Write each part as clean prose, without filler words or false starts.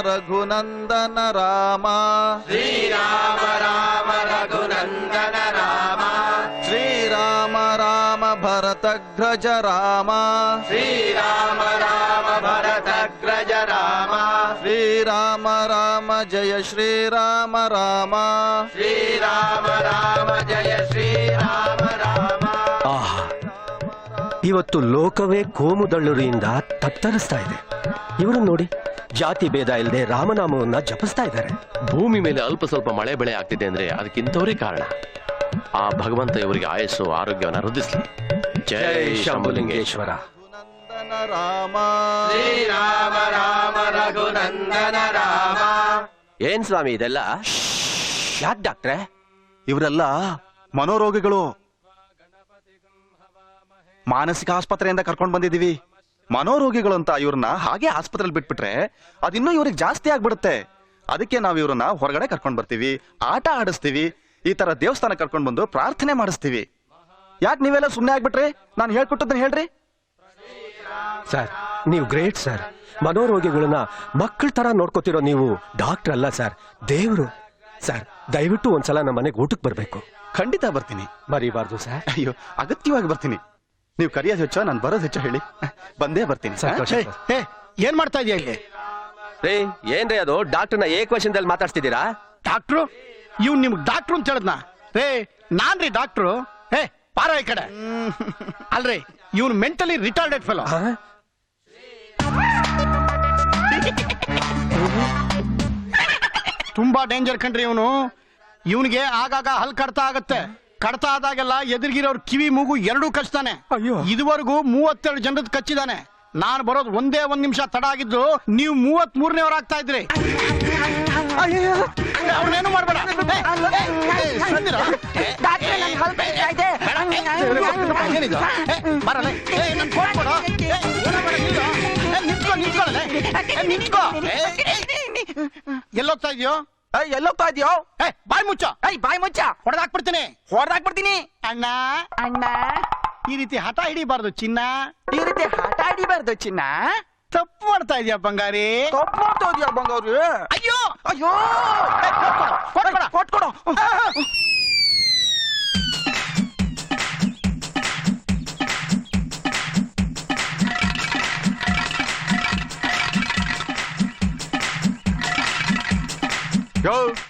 ರಘುನಂದನ ರಾಮ ಶ್ರೀರಾಮ ರಾಮ ರಘುನಂದನ ರಾಮ ಶ್ರೀರಾಮ ರಾಮ ಭರತಗ್ರಜ ರಾಮ ಶ್ರೀರಾಮ ರಾಮ ಭರತಗ್ರಜ ರಾಮ ಶ್ರೀರಾಮ ರಾಮ ಜಯ ಶ್ರೀರಾಮ ರಾಮ ಶ್ರೀರಾಮ ರಾಮ ಜಯ ಶ್ರೀರಾಮ ರಾಮ. ಇವತ್ತು ಲೋಕವೇ ಕೋಮುದಳ್ಳುರಿಯಿಂದ ತತ್ತರಿಸ್ತಾ ಇದೆ. ಇವರನ್ನು ನೋಡಿ, ಜಾತಿ ಭೇದ ಇಲ್ಲದೆ ರಾಮನಾಮವನ್ನ ಜಪಿಸ್ತಾ ಇದ್ದಾರೆ. ಭೂಮಿ ಮೇಲೆ ಅಲ್ಪ ಸ್ವಲ್ಪ ಮಳೆ ಬೆಳೆ ಆಗ್ತಿದೆ ಅಂದ್ರೆ ಅದಕ್ಕಿಂತವರೇ ಕಾರಣ. ಆ ಭಗವಂತ ಇವರಿಗೆ ಆಯಸ್ಸು ಆರೋಗ್ಯವನ್ನ ವೃದ್ಧಿಸ್ಲಿ. ಜೈ ಶಂಭುಲಿಂಗೇಶ್ವರ. ರಾಮ ಶ್ರೀರಾಮ ರಾಮ ರಘುನಂದನ ರಾಮ. ಏನ್ ಸ್ವಾಮಿ ಇದೆಲ್ಲ? ಯಾಕೆ ಡಾಕ್ಟ್ರೆ? ಇವರೆಲ್ಲ ಮನೋರೋಗಿಗಳು. ಮಾನಸಿಕ ಆಸ್ಪತ್ರೆಯಿಂದ ಕರ್ಕೊಂಡ್ ಬಂದಿದೀವಿ. ಮನೋರೋಗಿಗಳು ಅಂತ ಇವ್ರನ್ನ ಹಾಗೆ ಆಸ್ಪತ್ರೆಯಲ್ಲಿ ಬಿಟ್ಬಿಟ್ರೆ ಅದಿನ್ನೂ ಇವ್ರಿಗೆ ಜಾಸ್ತಿ ಆಗ್ಬಿಡುತ್ತೆ. ಅದಕ್ಕೆ ನಾವ್ ಇವ್ರನ್ನ ಹೊರಗಡೆ ಕರ್ಕೊಂಡ್ ಬರ್ತೀವಿ, ಆಟ ಆಡಿಸ್ತೀವಿ, ಈ ತರ ದೇವಸ್ಥಾನ ಕರ್ಕೊಂಡ್ ಬಂದು ಪ್ರಾರ್ಥನೆ ಮಾಡಿಸ್ತೀವಿ. ಯಾಕೆ ನೀವೆಲ್ಲ ಸುಮ್ಮನೆ ಆಗ್ಬಿಟ್ರಿ? ನಾನು ಹೇಳ್ಕೊಟ್ಟದನ್ನ ಹೇಳ್ರಿ. ಸರ್, ನೀವು ಗ್ರೇಟ್ ಸರ್. ಮನೋರೋಗಿಗಳನ್ನ ಮಕ್ಕಳ ತರ ನೋಡ್ಕೋತಿರೋ ನೀವು ಡಾಕ್ಟರ್ ಅಲ್ಲ ಸರ್, ದೇವ್ರು. ಸರ್, ದಯವಿಟ್ಟು ಒಂದ್ಸಲ ನಮ್ಮ ಮನೆಗೆ ಊಟಕ್ಕೆ ಬರ್ಬೇಕು. ಖಂಡಿತ ಬರ್ತೀನಿ. ಮರಿಬಾರ್ದು ಸರ್. ಅಯ್ಯೋ, ಅಗತ್ಯವಾಗಿ ಬರ್ತೀನಿ. ನೀವು ಕರೆಯೋದು ಹೆಚ್ಚೋ, ನಾನು ಬರೋದು ಹೆಚ್ಚೋ ಹೇಳಿ, ಬಂದೇ ಬರ್ತೀನಿ. ಏನ್ ಮಾಡ್ತಾ ಇದೀಯ ಇಲ್ಲಿ? ರೇ, ಏನ್ರಿ ಅದು? ಡಾಕ್ಟರ್ನ ಏಕವಚನದಲ್ಲಿ ಮಾತಾಡ್ತಿದ್ದೀರಾ? ಡಾಕ್ಟ್ರು? ಇವ್ ನಿಮ್ಗ್ ಡಾಕ್ಟ್ರು ಅಂತ ಹೇಳದ್ನ? ರೇ, ನಾನ್ರಿ ಡಾಕ್ಟ್ರು. ಹೇ, ಪಾರ ಈ ಕಡೆ. ಅಲ್ರಿ, ಇವ್ನು ಮೆಂಟಲಿ ರಿಟಾರ್ಡೆಡ್ ಫೆಲೋ. ತುಂಬಾ ಡೇಂಜರ್ ಕಣ್ರಿ ಇವನು. ಇವನಿಗೆ ಆಗಾಗ ಹಲ್ ಕಡ್ತ ಆಗತ್ತೆ. ಕಡ್ತ ಆದಾಗೆಲ್ಲ ಎದುರಿಗಿರೋರ್ ಕಿವಿ ಮೂಗು ಎರಡೂ ಕಚ್ತಾನೆ. ಇದುವರೆಗೂ 32 ಜನರದ್ದು ಕಚ್ಚಿದಾನೆ. ನಾನು ಬರೋದು ಒಂದೇ ಒಂದ್ ನಿಮಿಷ ತಡ ಆಗಿದ್ದು, ನೀವು 33ನೇವ್ರು ಆಗ್ತಾ ಇದ್ರಿ. ಅವ್ರನ್ನೇನು ಮಾಡ್ಬೇಡ. ಎಲ್ಲೋಗ್ತಾ ಇದೆಯೋ? ಎಲ್ಲೋಗ್ತಾ ಇದೆಯೋ? ಬಾಯ್ ಮುಚ್ಚ. ಬಾಯ್ ಮುಚ್ಚ. ಹೊಡೆದಾಕ್ಬಿಡ್ತೀನಿ. ಅಣ್ಣ ಅಣ್ಣ, ಈ ರೀತಿ ಹಠ ಹಿಡಿಬಾರ್ದು ಚಿನ್ನ. ಈ ರೀತಿ ಹಠ ಹಿಡಿಬಾರ್ದು ಚಿನ್ನ. ತಪ್ಪು ಮಾಡ್ತಾ ಇದೀಯ ಬಂಗಾರಿ. ತಪ್ಪು ಮಾಡ್ತಾ ಇದೀಯ ಬಂಗಾರಿ. ಅಯ್ಯೋ ಅಯ್ಯೋ, ಕೊಟ್ಕೊಡು.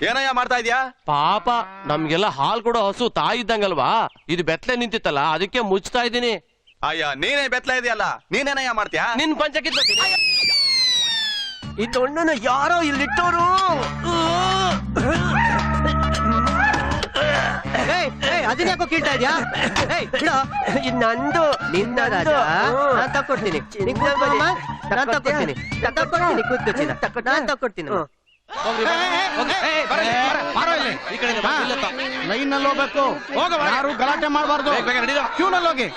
ಏನಯ್ಯ ಮಾಡ್ತಾ ಇದ್ಯಾ? ಪಾಪ, ನಮ್ಗೆಲ್ಲ ಹಾಲ್ ಕೊಡೋ ಹಸು ತಾಯಿ ಇದ್ದಂಗಲ್ವಾ? ಇದು ಬೆತ್ತಲೆ ನಿಂತಿತ್ತಲ್ಲ, ಅದಕ್ಕೆ ಮುಚ್ತಾ ಇದ್ದೀನಿ. ಅಯ್ಯ, ನೀನೇ ಬೆತ್ತಲ ಇದೆಯಲ್ಲ, ನೀನೇನಯ್ಯ ಮಾಡ್ತೀಯಾ? ನಿನ್ ಪಂಚಕಿತ್ ಈ ದೊಣ್ಣನ ಯಾರೋ ಇಲ್ಲಿಟ್ಟೋರು. ಅದನ್ಯಾಕೋ ಕೇಳ್ತಾ ಇದ್ಯಾ? ನಂದು ನಿನ್ನ ರಾಜ. ನಾನ್ ತಕ್ಕೊಡ್ತೀನಿ. ನಾನ್ ತಕ್ಕೊಡ್ತೀನಿ. ಕೂತ್ಕೊಚ್ಚಿನ ನಾನ್ ತಕ್ಕೊಡ್ತೀನಿ. ಲೈನ್ ನಲ್ಲಿ ಹೋಗ್ಬೇಕು. ಯಾರು ಗಲಾಟೆ ಮಾಡಬಾರ್ದು. ಕ್ಯೂ ನಲ್ಲಿ ಹೋಗಿ.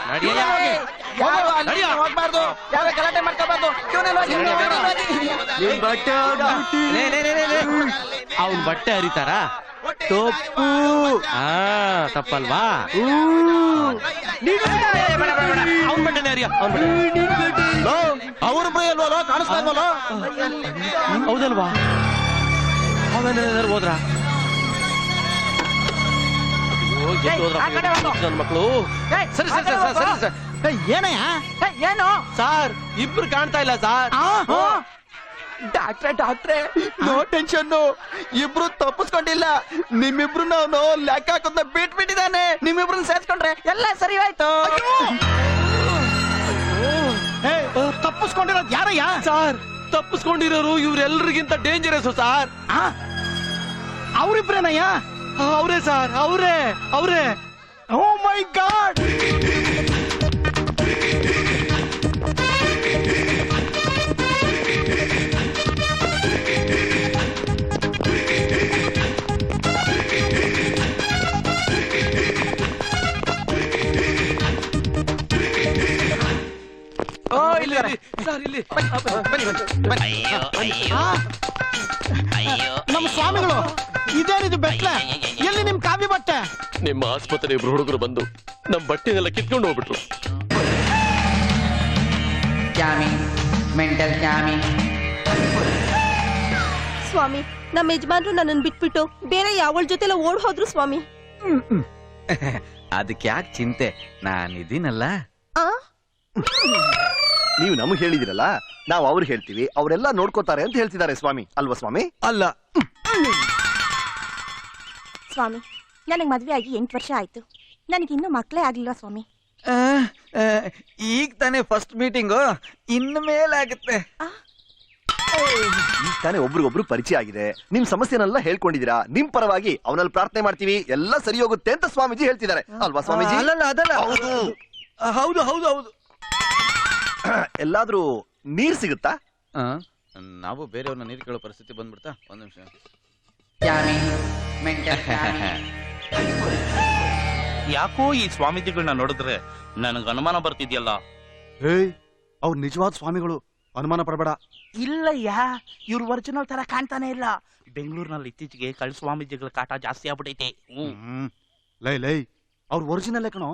ಹೋಗ್ಬಾರ್ದು, ಯಾರು ಗಲಾಟೆ ಮಾಡ್ಕೋಬಾರ್ದು. ಅವ್ನ್ ಬಟ್ಟೆ ಹರಿತಾರ? ತಪ್ಪು. ತಪ್ಪಲ್ವಾ? ಅವ್ನ್ ಬಟ್ಟೆನೇ ಹರಿಯ. ಅವ್ರ ಬೈ ಅಲ್ವಲ್ಲ, ಕಾಣಿಸ್ತಾ ಇಲ್ವಲ್ಲ? ಹೌದಲ್ವಾ? ಅವೇನಾದ್ರು ಹೋದ್ರ? ನನ್ನ ಮಕ್ಕಳು. ಸರಿ ಸರಿ ಸರಿ ಸರಿ ಸರಿ. ಏನಯ್ಯ? ಏನು ಸಾರ್, ಇಬ್ರು ಕಾಣ್ತಾ ಇಲ್ಲ ಸಾರ್. ಡಾಕ್ಟ್ರೆ, ನೋ ಟೆನ್ಷನ್. ಇಬ್ರು ತಪ್ಪಿಸ್ಕೊಂಡಿಲ್ಲ. ನಿಮ್ಮಿಬ್ರು ನಾವು ಲೆಕ್ಕ ಹಾಕೋದ್ನ ಬಿಟ್ಬಿಟ್ಟಿದ್ದಾನೆ. ನಿಮ್ಮಿಬ್ರನ್ನ ಸೇರ್ಸ್ಕೊಂಡ್ರೆ ಎಲ್ಲ ಸರಿ ಆಯ್ತು. ತಪ್ಪಿಸ್ಕೊಂಡಿರೋದು ಯಾರಯ್ಯ? ಸಾರ್, ತಪ್ಪಿಸ್ಕೊಂಡಿರೋರು ಇವ್ರೆಲ್ರಿಗಿಂತ ಡೇಂಜರಸ್ ಸಾರ್. ಅವ್ರಿಬ್ರೇನಯ್ಯ? ಅವರೇ ಸಾರ್, ಅವರೇ. Oh my god. ನಮ್ಮ ಸ್ವಾಮಿಗಳು, ಇದೇನಿದು ಬೆಟ್ಲೆ? ಎಲ್ಲಿ ನಿಮ್ ಕಾವಿ ಬಟ್ಟೆ? ನಿಮ್ಮ ಆಸ್ಪತ್ರೆ ಇಬ್ರು ಹುಡುಗರು ಬಂದು ನಮ್ ಬಟ್ಟೆನೆಲ್ಲ ಕಿತ್ಕೊಂಡು ಹೋಗ್ಬಿಟ್ರು. ಮೆಂಟಲ್ ಸ್ವಾಮಿ, ನಮ್ಮ ಯಜಮಾನ್ರು ನನ್ನನ್ ಬಿಟ್ಬಿಟ್ಟು ಬೇರೆ ಯಾವಳ ಜೊತೆಲ್ಲ ಓಡ್ ಹೋದ್ರು ಸ್ವಾಮಿ. ಅದಕ್ಕೆ ಯಾಕೆ ಚಿಂತೆ, ನಾನಿದ್ದೀನಲ್ಲ. ಆ ನೀವು ನಮಗ್ ಹೇಳಿದಿರಲ್ಲ, ನಾವು ಅವ್ರಿಗೆ ಹೇಳ್ತೀವಿ, ಅವರೆಲ್ಲ ನೋಡ್ಕೋತಾರೆ ಅಂತ ಹೇಳ್ತಿದ್ದಾರೆ ಸ್ವಾಮಿ. ಅಲ್ವಾ ಸ್ವಾಮಿ? ಅಲ್ಲ, ಸ್ವಾಮಿ, ನನಗ್ ಮದ್ವೆ ಆಗಿ 8 ವರ್ಷ ಆಯ್ತು. ನನಗಿನ್ನೂ ಮಕ್ಳೇ ಆಗ್ಲಿಲ್ಲ ಸ್ವಾಮಿ. ಈಗ ತಾನೇ ಫಸ್ಟ್ ಮೀಟಿಂಗು, ಇನ್ನು ಮೇಲಾಗುತ್ತೆ. ಈಗ ತಾನೇ ಒಬ್ರಿಗೊಬ್ರು ಪರಿಚಯ ಆಗಿದೆ, ನಿಮ್ ಸಮಸ್ಯೆನೆಲ್ಲ ಹೇಳ್ಕೊಂಡಿದೀರಾ. ನಿಮ್ ಪರವಾಗಿ ಅವನಲ್ಲಿ ಪ್ರಾರ್ಥನೆ ಮಾಡ್ತೀವಿ, ಎಲ್ಲ ಸರಿ ಹೋಗುತ್ತೆ ಅಂತ ಸ್ವಾಮೀಜಿ ಹೇಳ್ತಿದ್ದಾರೆ. ಅಲ್ವಾ ಸ್ವಾಮೀಜಿ? ಅಲ್ಲಲ್ಲ, ಅದಲ್ಲ. ಹೌದು ಹೌದು ಹೌದು. ಎಲ್ಲಾದ್ರೂ ನೀರ್ ಸಿಗುತ್ತಾ? ನಾವು ಬೇರೆಯವ್ರನ್ನ ನೀರು ಕೇಳೋ ಪರಿಸ್ಥಿತಿ ಬಂದ್ಬಿಡ್ತಾ? ಒಂದ್ ನಿಮಿಷ. ಯಾಕೋ ಈ ಸ್ವಾಮೀಜಿಗಳನ್ನ ನೋಡಿದ್ರೆ ನನಗೆ ಅನುಮಾನ ಬರ್ತಿದ್ಯಲ್ಲ. ಅವ್ರು ನಿಜವಾದ ಸ್ವಾಮಿಗಳು, ಅನುಮಾನ ಪಡಬೇಡ. ಇಲ್ಲಯ್ಯ, ಇವ್ರು ಒರಿಜಿನಲ್ ತರ ಕಾಣ್ತಾನೆ ಇಲ್ಲ. ಬೆಂಗಳೂರಿನಲ್ಲಿ ಇತ್ತೀಚೆಗೆ ಕಳ್ಳ ಸ್ವಾಮೀಜಿಗಳ ಕಾಟ ಜಾಸ್ತಿ ಆಗ್ಬಿಟ್ಟೈತೆ. ಲೈ ಅವ್ರು ಒರಿಜಿನಲ್ ಕಣೋ.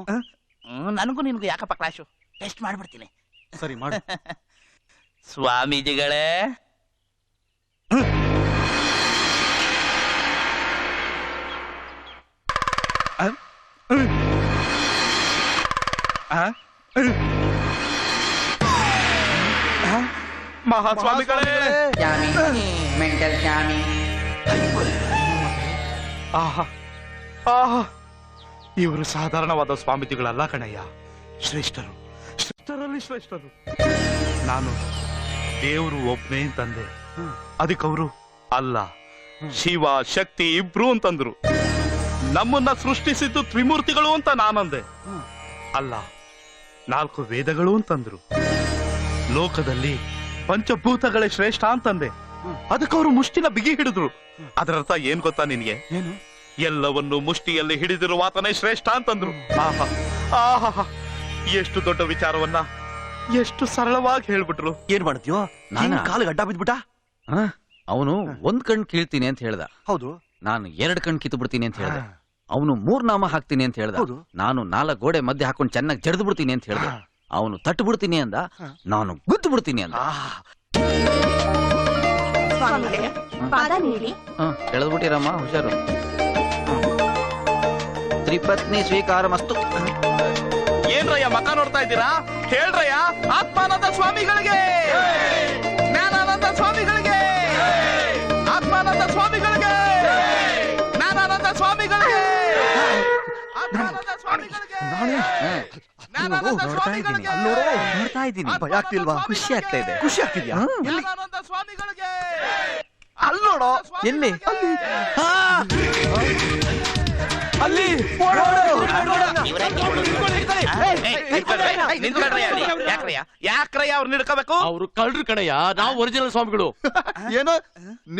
ನನಗೂ ನಿನ್ಗೂ ಯಾಕಪ್ಪ ಕ್ಲಾಶು? ಟೆಸ್ಟ್ ಮಾಡ್ಬಿಡ್ತೀನಿ. ಸರಿ ಮಾಡು. ಸ್ವಾಮೀಜಿಗಳೇ, ಮಹಾಸ್ವಾಮಿಗಳೇ, ಮೆಂಟಲ್ ಶಾಮಿ. ಇವರು ಸಾಧಾರಣವಾದ ಸ್ವಾಮೀಜಿಗಳಲ್ಲ ಕಣಯ್ಯ, ಶ್ರೇಷ್ಠರು, ಶ್ರೇಷ್ಠರಲ್ಲಿ ಶ್ರೇಷ್ಠರು. ನಾನು ದೇವರು ಒಬ್ನೇ ಅಂತಂದೆ, ಅದಕ್ಕವರು ಅಲ್ಲ, ಶಿವ ಶಕ್ತಿ ಇಬ್ರು ಅಂತಂದ್ರು. ನಮ್ಮನ್ನ ಸೃಷ್ಟಿಸಿದ್ದು ತ್ರಿಮೂರ್ತಿಗಳು ಅಂತ ನಾನಂದೆ, ಅಲ್ಲ 4 ವೇದಗಳು ಅಂತಂದ್ರು. ಲೋಕದಲ್ಲಿ ಪಂಚಭೂತಗಳೇ ಶ್ರೇಷ್ಠ ಅಂತಂದೆ, ಅದಕ್ಕವರು ಮುಷ್ಟಿನ ಬಿಗಿ ಹಿಡಿದ್ರು. ಅದರರ್ಥ ಏನ್ ಗೊತ್ತಾ ನಿನ್ಗೆ? ಎಲ್ಲವನ್ನು ಮುಷ್ಟಿಯಲ್ಲಿ ಹಿಡಿದಿರುವಾತನೇ ಶ್ರೇಷ್ಠ ಅಂತಂದ್ರು. ಆಹಾ ಆಹಾ, ಎಷ್ಟು ದೊಡ್ಡ ವಿಚಾರವನ್ನ ಎಷ್ಟು ಸರಳವಾಗಿ ಹೇಳ್ಬಿಟ್ರು. ಏನ್ ಮಾಡ್ತೀಯೋ? ನಾನು ಕಾಲಿಗೆ ಅಡ್ಡ ಬಿದ್ಬಿಟ್ಟ. ಅವನು ಒಂದ್ ಕಣ್ ಕೀಳ್ತೀನಿ ಅಂತ ಹೇಳ್ದ, ಹೌದು. ನಾನು 2 ಕಣ್ ಕಿತ್ತು ಬಿಡ್ತೀನಿ ಅಂತ ಹೇಳ್ದೆ. ಅವನು 3 ನಾಮ ಹಾಕ್ತೀನಿ ಅಂತ ಹೇಳ್ದ, ಹೌದು. ನಾನು 4 ಗೋಡೆ ಮಧ್ಯೆ ಹಾಕೊಂಡು ಚೆನ್ನಾಗಿ ಜಡ್ದು ಬಿಡ್ತೀನಿ ಅಂತ ಹೇಳ್ದೆ. ಅವನು ತಟ್ಟು ಬಿಡ್ತೀನಿ ಅಂದ, ನಾನು ಗುದ್ದು ಬಿಡ್ತೀನಿ ಅಂದ. ಸ್ವಾಮಿಗಳೇ, ಪಾದ ನೀಡಿ. ಎಳೆದ್ಬಿಟ್ಟಿರಮ್ಮ, ಹುಷಾರು. ತ್ರಿಪತ್ನಿ ಸ್ವೀಕಾರ ಮಸ್ತು. ಏನ್ರಯ್ಯ ಮಕ ನೋಡ್ತಾ ಇದ್ದೀರಾ? ಹೇಳ್ರಯ್ಯ, ಆತ್ಮಾನಂದ ಸ್ವಾಮಿಗಳಿಗೆ, ಜ್ಞಾನಾನಂದ ಸ್ವಾಮಿಗಳಿಗೆ, ಆತ್ಮಾನಂದ ಸ್ವಾಮಿಗಳಿಗೆ, ಜ್ಞಾನಾನಂದ ಸ್ವಾಮಿಗಳಿಗೆ, ಆತ್ಮಾನಂದ ಸ್ವಾಮಿಗಳಿಗೆ, ಜ್ಞಾನಾನಂದ ಸ್ವಾಮಿಗಳಿಗೆ. ನೋಡ್ತಾ ಇದ್ದೀನಿ, ಭಯ ಆಗ್ತಿಲ್ವಾ? ಖುಷಿ ಆಗ್ತಾ ಇದೆ. ಖುಷಿ ಆಗ್ತಿದ್ಯಾ? ಜ್ಞಾನಾನಂದ ಸ್ವಾಮಿಗಳಿಗೆ. ಅಲ್ಲಿ ನೋಡೋ. ಎಲ್ಲಿ? ಅಲ್ಲಿ ಯಾಕ್ರಯ್ಯ ಅವ್ರು ನಿಡ್ಕೋಬೇಕು? ಅವರು ಕಳ್ರು ಕಣಯ್ಯ, ನಾವು ಒರಿಜಿನಲ್ ಸ್ವಾಮಿಗಳು. ಏನು,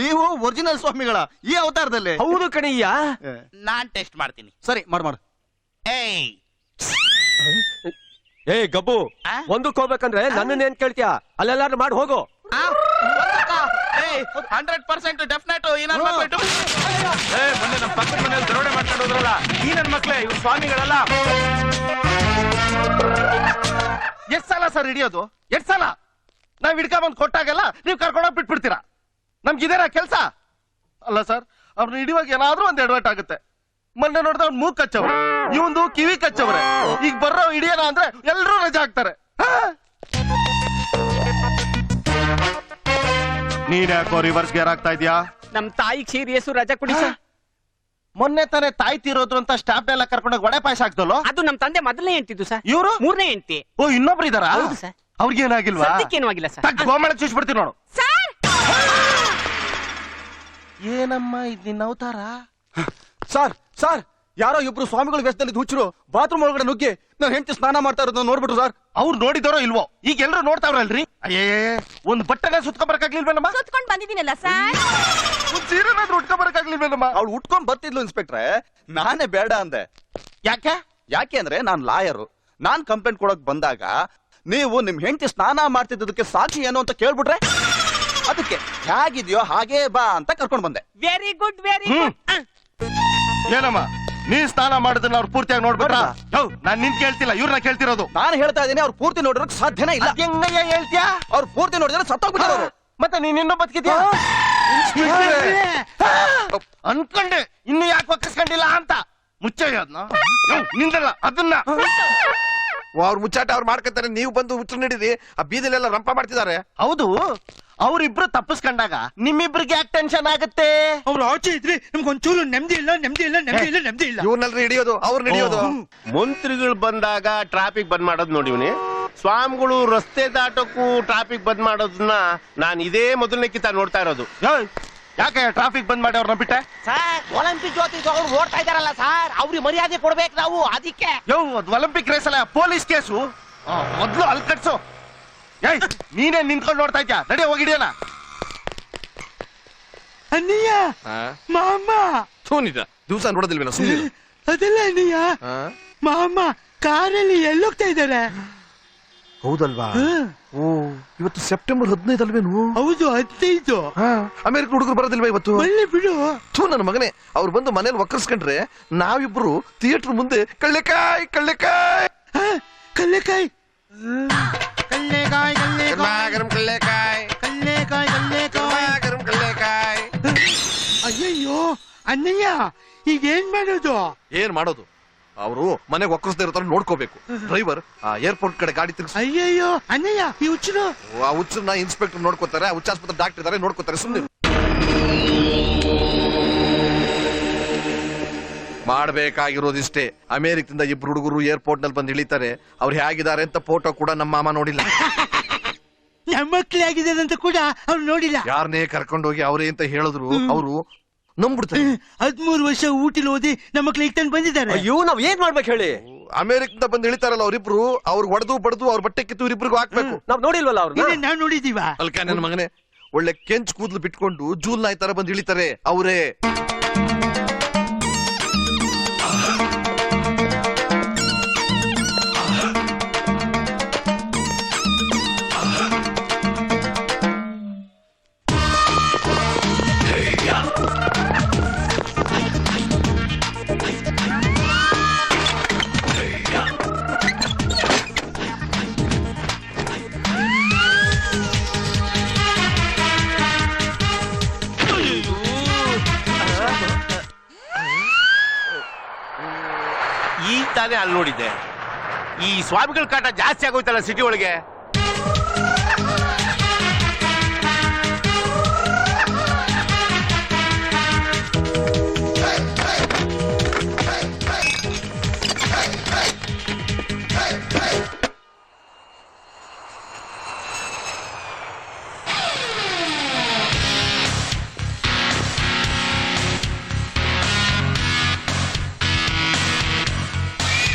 ನೀವು ಒರಿಜಿನಲ್ ಸ್ವಾಮಿಗಳ ಈ ಅವತಾರದಲ್ಲಿ? ಹೌದು ಕಣಯ್ಯ. ನಾನ್ ಟೆಸ್ಟ್ ಮಾಡ್ತೀನಿ. ಸರಿ ಮಾಡು. ಏಯ್, ಏ ಗಬ್ಬು, ಆ? ಒಂದಕ್ಕೆ ಹೋಗ್ಬೇಕಂದ್ರೆ ನನ್ನನ್ನೇನ್ ಕೇಳ್ತೀಯ? ಅಲ್ಲೆಲ್ಲಾರು ಮಾಡಿ ಹೋಗು. 100% ಡೆಫಿನೆಟ್. ಈ ನನ್ ಮಕ್ಳು ಮೊನ್ನೆ ನಮ್ಮ ಪಕ್ಕದ ಮನೆಯಲ್ಲಿ ದರೋಡೆ ಮಾಡ್ಕೊಂಡು ಹೋದ್ರಲ್ಲ, ಈ ನನ್ ಮಕ್ಳೇ, ಇವ್ರು ಸ್ವಾಮಿಗಳಲ್ಲ. ಎಷ್ಟ್ ಸಲ ಸರ್ ಹಿಡಿಯೋದು? ಎಷ್ಟ್ ಸಲ ನಾವ್ ಹಿಡ್ಕೊಂಡ್ ಕೊಟ್ಟಾಗೆಲ್ಲ ನೀವ್ ಕರ್ಕೊಂಡೋಗ್ ಬಿಟ್ಬಿಡ್ತೀರಾ? ನಮ್ಗಿದೇನಾ ಕೆಲ್ಸ? ಅಲ್ಲ ಸರ್, ಅವ್ರನ್ನ ಹಿಡಿಯುವಾಗ ಏನಾದ್ರೂ ಒಂದ್ ಎಡವಟ್ ಆಗುತ್ತೆ. ಮೊನ್ನೆ ನೋಡಿದ್ರೆ ಅವ್ನ್ ಮೂಗ್ ಕಚ್ಚವ್ರೆ, ಇವಂದು ಕಿವಿ ಕಚ್ಚವ್ರೆ. ಈಗ ಬರ್ರೋ ಹಿಡಿಯೋಣ ಅಂದ್ರೆ ಎಲ್ರೂ ರಜೆ ಹಾಕ್ತಾರೆ. ನೀನ್ ಯಾಕೋ ರಿವರ್ಸ್ ಗೇರ್ ಆಗ್ತಾ ಇದ್ಯಾ? ನಮ್ ತಾಯಿ ಸೀರಿಯಸ್ ರಜಾ ಕುಡಿ ಸರ್. ಮೊನ್ನೆ ತಾನೇ ತಾಯಿ ತೀರೋದ್ರು ಅಂತ ಸ್ಟಾಫ್ ಎಲ್ಲ ಕರ್ಕೊಂಡೋಗಿ ವಡೆ ಪಾಯಸ ಹಾಕ್ದಲ್ಲೋ? ಅದು ನಮ್ ತಂದೆ ಮೊದಲನೇ ಹೆಂಡ್ತಿದ್ದು ಸರ್. ಇವರು 3ನೇ ಹೆಂಡ್ತಿ. ಓ, ಇನ್ನೊಬ್ರು ಇದಾರಾ? ಹೌದು ಸರ್. ಅವ್ರಿಗೇನಾಗಿಲ್ವಾ? ಸದ್ಯಕ್ಕೇನೂ ಆಗಿಲ್ಲ ಸರ್. ಗೋಮಳ ಚೂಸ್ಬಿಡ್ತೀನಿ ನೋಡು. ಏನಮ್ಮ ಇದ್ ನಿನ್ನ ಅವತಾರ? ಸರ್ ಯಾರೋ ಇಬ್ರು ಸ್ವಾಮಿಗಳು ವ್ಯಸ್ತದಲ್ಲಿ ಹುಚ್ಚರು ಬಾತ್ರೂಮ್ ಒಳಗಡೆ ನುಗ್ಗಿ ನಾವ್ ಹೆಂಡತಿ ಸ್ನಾನ ಮಾಡ್ತಾ ಇರೋದನ್ನ ನೋಡ್ಬಿಟ್ರು ಸರ್. ಅವ್ರು ನೋಡಿದಾರೋ ಇಲ್ವೋ? ಈಗ ಎಲ್ರು ನೋಡ್ತಾವ್ರಲ್ರಿ. ಅಯ್ಯೇ, ಒಂದ್ ಬಟ್ಟೆನ ಸುತ್ಕೊಂಬರಕ್ಕಾಗ್ಲಿಲ್ವೇನಮ್ಮ? ಸುತ್ಕೊಂಡ್ ಬಂದಿದ್ದೀನಲ್ಲ ಸರ್. ಒಂದ್ ಸೀರೆನಾದ್ರೂ ಉಟ್ಕೊಂಬರಕ್ಕಾಗ್ಲಿಲ್ವೇನಮ್ಮ? ಅವ್ಳು ಉಟ್ಕೊಂಡ್ ಬರ್ತಿದ್ಲು ಇನ್ಸ್ಪೆಕ್ಟ್ರೆ, ನಾನೇ ಬೇಡ ಅಂದೆ. ಯಾಕೆ ಅಂದ್ರೆ ನಾನ್ ಲಾಯರು. ನಾನ್ ಕಂಪ್ಲೇಂಟ್ ಕೊಡಕ್ ಬಂದಾಗ ನೀವು ನಿಮ್ ಹೆಂಡತಿ ಸ್ನಾನ ಮಾಡ್ತಿದ್ದಕ್ಕೆ ಸಾಕ್ಷಿ ಏನು ಅಂತ ಕೇಳ್ಬಿಟ್ರೆ, ಅದಕ್ಕೆ ಹೇಗಿದ್ಯೋ ಹಾಗೇ ಬಾ ಅಂತ ಕರ್ಕೊಂಡ್ ಬಂದೆ. Very good, very good. ಏನಮ್ಮ, ನೀನ್ ಸ್ನಾನ ಮಾಡಿದ್ರೆ ಅವ್ರು ಪೂರ್ತಿಯಾಗಿ ನೋಡ್ಬಿಟ್ರ? ನಾನ್ ನಿನ್ ಕೇಳ್ತಿಲ್ಲ, ಇವ್ರನ್ನ ಕೇಳ್ತಿರೋದು. ನಾನು ಹೇಳ್ತಾ ಇದ್ದೀನಿ, ಅವ್ರು ಪೂರ್ತಿ ನೋಡಿರೋಕ್ ಸಾಧ್ಯನೇ ಇಲ್ಲ. ಹೆಂಗಯ್ಯ ಹೇಳ್ತೀಯಾ? ಅವ್ರು ಪೂರ್ತಿ ನೋಡಿದ್ರೆ ಸತ್ತೋಗ್ಬಿಟ್ಟವ್ರು. ಮತ್ತೆ ನೀನ್ ಇನ್ನೂ ಬದುಕಿದ್ಯಾ? ಅನ್ಕೊಂಡೆ ಇನ್ನು ಯಾಕೆ ಒಕ್ಕಿಸ್ಕೊಂಡಿಲ್ಲ ಅಂತ ಮುಚ್ಚ ನಿಂದಲ್ಲ ಅದನ್ನ ಅವ್ರು ಮುಚ್ಚಾಟ ಅವ್ರು ಮಾಡ್ಕೊತಾರೆ, ನೀವು ಬಂದು ಹುಚ್ಚು ನೀಡಿರಿ. ಆ ಬೀದಿಲೆಲ್ಲ ರಂಪ ಮಾಡ್ತಿದ್ದಾರೆ. ಹೌದು, ಅವ್ರಿಬ್ರು ತಪ್ಪಿಸ್ಕೊಂಡಾಗ ನಿಮ್ಮಿಬ್ರಿಗೆ ಯಾಕೆ ಟೆನ್ಷನ್ ಆಗುತ್ತೆ? ಅವ್ರು ಆಚೆ ಇದ್ರೆ ನಮ್ಗೊಂಚೂರು ನೆಮ್ಮದಿ ಇಲ್ಲ. ಇವ್ರನ್ನೆಲ್ರಿ ಹಿಡಿಯೋದು, ಅವ್ರನ್ನ ಹಿಡಿಯೋದು. ಮಂತ್ರಿಗಳು ಬಂದಾಗ ಟ್ರಾಫಿಕ್ ಬಂದ್ ಮಾಡೋದು ನೋಡಿವ್ನಿ. ಸ್ವಾಮಿಗಳು ರಸ್ತೆ ದಾಟಕ್ಕೂ ಟ್ರಾಫಿಕ್ ಬಂದ್ ಮಾಡೋದನ್ನ ನಾನು ಇದೇ ಮೊದಲನೇ ಕಿತ್ತ ನೋಡ್ತಾ ಇರೋದು. ಯಾಕೆ ಟ್ರಾಫಿಕ್ ಬಂದ್ ಮಾಡಿ ಅವ್ರನ್ನ ಬಿಟ್ಟೆ? ಸರ್ ಒಲಿಂಪಿಕ್ ಜ್ಯೋತಿ ತಗೊಂಡು ಓಡ್ತಾ ಇದಾರಲ್ಲ ಸರ್, ಅವ್ರಿಗೆ ಮರ್ಯಾದೆ ಕೊಡ್ಬೇಕು ನಾವು, ಅದಕ್ಕೆ. ಅದು ಒಲಿಂಪಿಕ್ ರೇಸ್ ಅಲ್ಲ, ಪೊಲೀಸ್ ಕೇಸು. ಮೊದ್ಲು ಅಲ್ಲಿ ಕಟ್ಸು. ನೀನೇ ನಿಂತ್ಕೊಂಡು ನೋಡ್ತಾ ಇದ್ಯಾ? ನಡಿ ಹೋಗಿಡಿಯೋಣ. ಅಣ್ಣಯ್ಯ ಮಾಮ ಸೋನಿದ ದಿವಸ ನೋಡೋದಿಲ್ವೇನೋ ಸುಮ್ಮನೆ. ಅದೆಲ್ಲ ಅಣ್ಣಯ್ಯ, ಮಾಮ ಕಾರಲ್ಲಿ ಎಲ್ಲೋಗ್ತಾ ಇದ್ದಾರೆ? ಹೌದಲ್ವಾ? ಓ, ಇವತ್ತು ಸೆಪ್ಟೆಂಬರ್ 15 ಅಲ್ವೇನು? ಹೌದು 15. ಅಮೆರಿಕ ಹುಡುಗರು ಬರೋದಿಲ್ವಾ ಇವತ್ತು? ಒಳ್ಳೆ ಬಿಡು. ನನ್ನ ಮಗನೇ, ಅವ್ರು ಬಂದು ಮನೇಲಿ ಒಕ್ಕರ್ಸ್ಕೊಂಡ್ರೆ ನಾವಿಬ್ರು ಥಿಯೇಟರ್ ಮುಂದೆ ಕಳ್ಳೆಕಾಯಿ ಕಳ್ಳೆಕಾಯಿ ಕಲ್ಲೆಕಾಯಿ ಅಯ್ಯಯ್ಯೋ ಅಣ್ಣಯ್ಯ, ಈಗ ಏನ್ ಮಾಡೋದು? ಏನ್ ಮಾಡೋದು? ಅವರು ಮನೆಗೆ ಒಕ್ಕರ್ಸ್ದೇ ಇರೋ ತರ ನೋಡ್ಕೋಬೇಕು. ಡ್ರೈವರ್ ಏರ್ಪೋರ್ಟ್ ಕಡೆ ಗಾಡಿ ತಿರ್ಗಿಸ್. ಅಯ್ಯಯ್ಯೋ ಅಣ್ಣಯ್ಯ, ಈ ಹುಚ್ಚರು. ಆ ಹುಚ್ಚರನ್ನ ಇನ್ಸ್ಪೆಕ್ಟರ್ ನೋಡ್ಕೋತಾರೆ, ಹುಚ್ಚ ಆಸ್ಪತ್ರೆ ಡಾಕ್ಟರ್ ಇದಾರೆ ನೋಡ್ಕೋತಾರೆ. ಸುಮ್ಮನೆ ಮಾಡ್ಬೇಕಾಗಿರೋದಿಷ್ಟೇ. ಅಮೆರಿಕದಿಂದ ಇಬ್ರು ಹುಡುಗರು ಏರ್ಪೋರ್ಟ್ ನಲ್ಲಿ ಬಂದು ಇಳಿತಾರೆ. ಅವ್ರು ಹೇಗಿದ್ದಾರೆ ಅಂತ ಫೋಟೋ ಕೂಡ ನಮ್ಮ ಮಾಮ ನೋಡಿಲ್ಲ. ನಮ್ಮ ಮಕ್ಳು ಆಗಿದ್ದಾರೆ ಅಂತ ಕೂಡ ಅವ್ರು ನೋಡಿಲ್ಲ. ಯಾರನ್ನೇ ಕರ್ಕೊಂಡೋಗಿ ಅವರೇ ಅಂತ ಹೇಳಿದ್ರು ಅವರು ನಂಬಿಡ್ತಾರೆ. 13 ವರ್ಷ ಊಟಿಲ್ ಓದಿ ನಮ್ಮ ಮಕ್ಳು ಈಗ ತಂದು ಬಂದಿದ್ದಾರೆ. ಅಯ್ಯೋ, ನಾವ್ ಏನ್ ಮಾಡ್ಬೇಕು ಹೇಳಿ? ಅಮೆರಿಕದಿಂದ ಬಂದು ಇಳಿತಾರಲ್ಲ ಅವರಿಬ್ರು, ಅವ್ರು ಹೊಡೆದು ಬಡದು ಅವ್ರ ಬಟ್ಟೆ ಕಿತ್ತು ಇವ್ರಿಬ್ರಿಗೂ ಹಾಕ್ಬೇಕು. ನಾವ್ ನೋಡಿಲ್ವಲ್ಲ ಅವ್ರನ್ನ? ನಾವ್ ನೋಡಿದೀವ. ಅಲ್ಕ ನನ್ನ ಮಗನೇ, ಒಳ್ಳೆ ಕೆಂಚ್ ಕೂದ್ಲು ಬಿಟ್ಕೊಂಡು ಜೂಲ್ ನಾಯಿ ತರ ಬಂದು ಇಳಿತಾರೆ ಅವರೇ. ಈಗ ತಾನೇ ಅಲ್ಲಿ ನೋಡಿದ್ದೆ. ಈ ಸ್ವಾಮಿಗಳ ಕಾಟ ಜಾಸ್ತಿ ಆಗೋಯ್ತಲ್ಲ ಸಿಟಿ ಒಳಗೆ.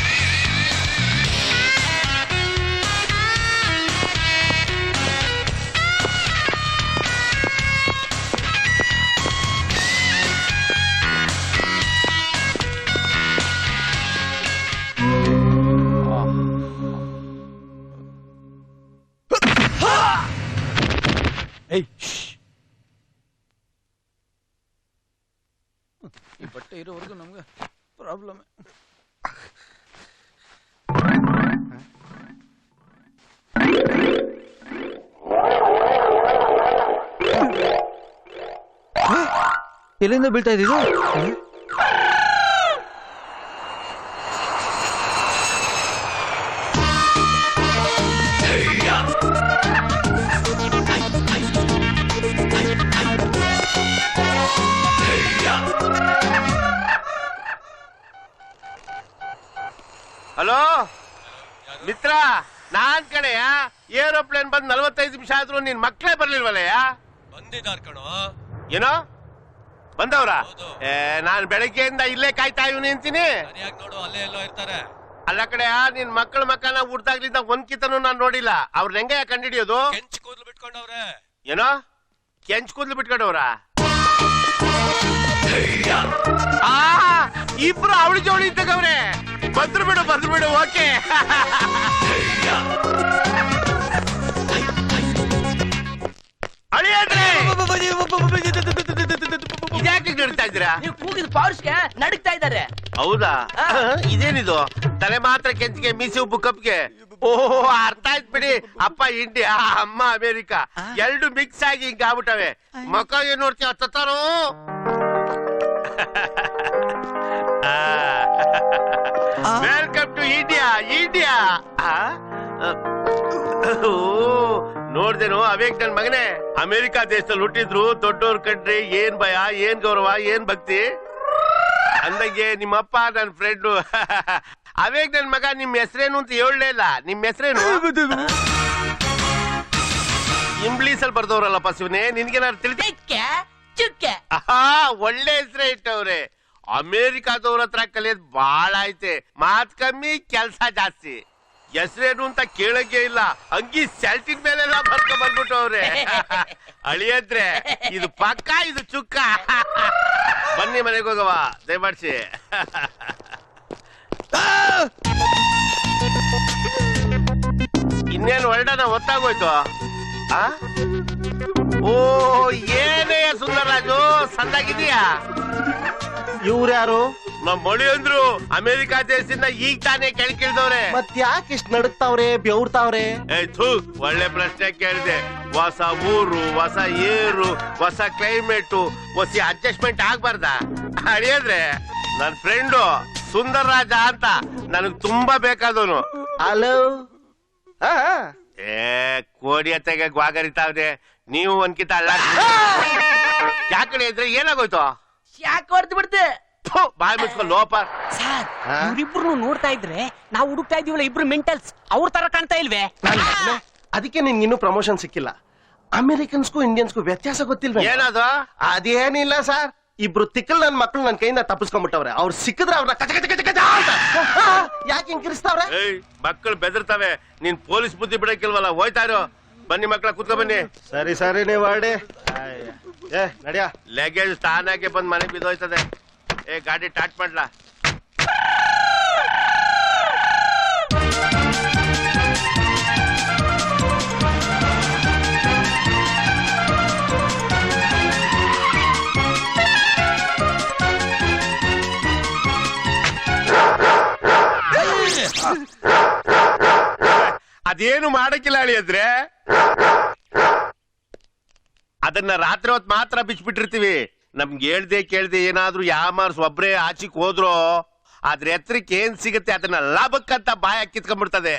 ಈ ಬಟ್ಟೆ ಇರೋವರೆಗೂ ನಮ್ಗೆ ಪ್ರಾಬ್ಲಮ್. ಎಲ್ಲಿಂದ ಬೀಳ್ತಾ ಇದ್ದೀವಿ? ಹಲೋ ಮಿತ್ರ, ನಾನ್ ಕಡೆಯ ಏರೋಪ್ಲೇನ್ ಬಂದ್ 45 ನಿಮಿಷ ಆದ್ರೂ ನಿನ್ ಮಕ್ಳೇ ಬರ್ಲಿಲ್ವಲ್ಲಯ್ಯ? ಬಂದಿದ್ದಾರ್ ಕಣೋ. ಏನೋ ಬಂದವ್ರ? ನಾನ್ ಬೆಳಗ್ಗೆಯಿಂದ ಇಲ್ಲೇ ಕಾಯ್ತಾ ಇವನಿ ಅಂತೀನಿ. ನೋಡು, ಅಲ್ಲೇ ಎಲ್ಲೋ ಇರ್ತಾರೆ. ಅಲ್ಲ ಕಡೆಯ, ನಿನ್ ಮಕ್ಕಳ ಮಕ್ಕಳನ್ನ ಹುಡ್ದಾಗ್ಲಿಂದ ಒಂದ್ ಕಿತನು ನಾನ್ ನೋಡಿಲ್ಲ. ಅವ್ರ ಹೆಂಗೆ ಕಂಡಿಡಿಯೋದು? ಕೆಂಚ್ ಕೂದ್ಲು ಬಿಟ್ಕೊಂಡವ್ರೆ. ಏನೋ ಕೆಂಚ್ ಕೂದ್ಲು ಬಿಟ್ಕೊಂಡವ್ರ? ಇಬ್ರು ಅವಳಿ ಜೋಳಿ ಇದ್ದಗವ್ರೆ. ಬಂದ್ರು ಬಿಡು ಓಕೆ. ಇದ್ಯಾಕೆ ನಡ್ತಾ ಇದ್ದೀರಾ? ನೀವು ಕೂಗಿದ ಪೌರ್ಸ್ಗೆ ನಡುಗ್ತಾ ಇದ್ದಾರೆ. ಹೌದಾ? ಇದೇನಿದು? ತಲೆ ಮಾತ್ರ ಕೆಂಚಿಗೆ, ಮೀಸೆ ಉಬ್ಬು ಕಪ್ಗೆ. ಓಹೋ ಅರ್ಥ ಆಯ್ತು ಬಿಡಿ. ಅಪ್ಪ ಇಂಡಿಯಾ, ಅಮ್ಮ ಅಮೆರಿಕ, ಎರಡು ಮಿಕ್ಸ್ ಆಗಿ ಹಿಂಗ ಆಗ್ಬಿಟ್ಟವೆ. ಮಕ್ಕ ಏನ್ ನೋಡ್ತೀವಿ ಹತ್ತಾರು. Welcome to India. ಇಂಡಿಯಾ ನೋಡ್ದೇನು ಅವೇಕ್ ನನ್ ಮಗನೇ. ಅಮೆರಿಕ ದೇಶದಲ್ಲಿ ಹುಟ್ಟಿದ್ರು ದೊಡ್ಡವ್ರ ಕಂಡ್ರಿ ಏನ್ ಭಯ, ಏನ್ ಗೌರವ, ಏನ್ ಭಕ್ತಿ. ಅಂದಂಗೆ ನಿಮ್ಮಪ್ಪ ನನ್ ಫ್ರೆಂಡು ಅವೇಕ್ ನನ್ ಮಗ. ನಿಮ್ ಹೆಸರೇನು ಅಂತ ಹೇಳಲೇ ಇಲ್ಲ. ನಿಮ್ ಹೆಸರೇನು? ಇಂಗ್ಲೀಷ್ ಅಲ್ಲಿ ಬರ್ದವ್ರಲ್ಲಪ್ಪ ಶಿವನೇ. ನಿನ್ಗೇನಾರು ತಿಳಿಕೆ? ಒಳ್ಳೆ ಹೆಸರೇ ಇಟ್ಟವ್ರೆ. ಅಮೆರಿಕಾದವ್ರ ಹತ್ರ ಕಲಿಯೋದ್ ಬಾಳ ಐತೆ. ಮಾತ್ ಕಮ್ಮಿ, ಕೆಲ್ಸ ಜಾಸ್ತಿ. ಹೆಸರೇನು ಅಂತ ಕೇಳಂಗೆ ಇಲ್ಲ. ಅಂಗಿ ಸೆಲ್ಟಿನ ಮೇಲೆಲ್ಲ ಬರ್ಕೊಂಡ್ ಬಂದ್ಬಿಟ್ಟವ್ರೆ. ಅಳಿಯದ್ರೆ ಇದು ಪಕ್ಕ, ಇದು ಚುಕ್ಕ. ಬನ್ನಿ ಮನೆಗೆ ಹೋಗವ, ದಯಮಾಡ್ಸಿ. ಇನ್ನೇನು ಹೊರಡನ ಹೊತ್ತಾಗೋಯ್ತು. ಓ ಏನೇ ಸುಂದರರಾಜು, ಸಂದಾಗಿದೀಯಾ? ಇವ್ರ್ಯಾರು? ನಮ್ ಮಳಿ ಅಂದ್ರು ಅಮೆರಿಕಾ ದೇಶದಿಂದ ಈಗ ತಾನೇ ಕೆಳಕಿಳ್ದವ್ರೆ. ಮತ್ ಯಾಕೆ ಇಷ್ಟ ನಡುಕ್ತಾವ್ರೆ, ಬೆವ್ರ್ತಾವ್ರೆ? ಒಳ್ಳೆ ಪ್ರಶ್ನೆ ಕೇಳಿದೆ. ಹೊಸ ಊರು, ಹೊಸ ಏರು, ಹೊಸ ಕ್ಲೈಮೇಟ್, ಹೊಸ ಅಡ್ಜಸ್ಟ್ಮೆಂಟ್ ಆಗ್ಬಾರ್ದ? ಅಳಿಯದ್ರೆ ನನ್ ಫ್ರೆಂಡು ಸುಂದರ್ ರಾಜ ಅಂತ ನನಗ್ ತುಂಬಾ ಬೇಕಾದವನು. ಹಲೋ. ಕೋಡಿ ಹತ್ತಗೆ ಗ್ವಾಗರಿತಾವ್ರೆ. ನೀವು ಒಂದ್ಕಿತ ಅಲ್ಲ. ಯಾಕಡೆ ಇದ್ರೆ ಏನಾಗೋಯ್ತು? ಯಾಕೆ ಹೊಡೆದು ಬಿಡ್ತೆ? ಬಾಯ್ ಮುಚ್ಕೊಂಡು ಲೋಪ. ಸರ್, ಇವ್ರಿಬ್ರು ನೋಡ್ತಾ ಇದ್ರೆ ನಾವು ಹುಡುಕ್ತಾ ಇದೀವಲ್ಲ ಇಬ್ರು ಮೆಂಟಲ್ಸ್, ಅವ್ರ ತರ ಕಾಣ್ತಾ ಇಲ್ವೇ? ಅದಕ್ಕೆ ನಿನ್ಗೆ ಇನ್ನೂ ಪ್ರಮೋಷನ್ ಸಿಕ್ಕಿಲ್ಲ. ಅಮೆರಿಕನ್ಸ್ಗೂ ಇಂಡಿಯನ್ಸ್ಗೂ ವ್ಯತ್ಯಾಸ ಗೊತ್ತಿಲ್ವೇ? ಏನದು? ಅದೇನಿಲ್ಲ ಸರ್, ಇಬ್ರು ತಿಕ್ಕಲ್ ನನ್ ಮಕ್ಳು ನನ್ ಕೈಯಿಂದ ತಪ್ಪಿಸ್ಕೊಂಡ್ಬಿಟ್ಟವ್ರೆ. ಅವ್ರು ಸಿಕ್ಕಿದ್ರೆ ಅವ್ರನ್ನ ಕಚ ಕಚ ಕಚ ಕಚ ಅಂತ ಯಾಕೆ ಹಿಂಕಿರಿಸ್ತಾವ್ರೆ? ಮಕ್ಕಳು ಬೆದರ್ತವೆ. ನೀನ್ ಪೊಲೀಸ್ ಬುದ್ಧಿ ಬಿಡಕ್ಕಿಲ್ವಲ್ಲ. ಹೋಯ್ತಾ ಇರೋ. ಬನ್ನಿ ಮಕ್ಕಳ ಕೂತ್ಕೊ ಬನ್ನಿ. ಸರಿ ಸರಿ ನೀವು ಆಡಿ. ನಡಿಯಾ. ಲಗೇಜ್ ತಾನಾಗೆ ಬಂದ್ ಮನೆಗೆ ಬಿದ್ದೋಯ್ತದೆ. ಗಾಡಿ ಟಾಟ್ ಮಾಡ್ಲಾ? ಅದೇನು ಮಾಡಕ್ಕಿಲ್ಲ ಅಳಿಯದ್ರೆ. ಅದನ್ನ ರಾತ್ರಿ ಹೊತ್ತು ಮಾತ್ರ ಬಿಚ್ಬಿಟ್ಟಿರ್ತೀವಿ. ನಮ್ಗೆ ಹೇಳ್ದೆ ಕೇಳ್ದೆ ಏನಾದ್ರೂ ಯಾಮಾರ್ಸ್ ಒಬ್ರೇ ಆಚಿಕ್ ಹೋದ್ರು ಅದ್ರ ಎತ್ತರಕ್ಕೆ ಏನ್ ಸಿಗುತ್ತೆ ಅದನ್ನ ಲಾಭಕ್ಕಂತ ಬಾಯ ಕಿತ್ಕೊಂಡ್ಬಿಡ್ತದೆ.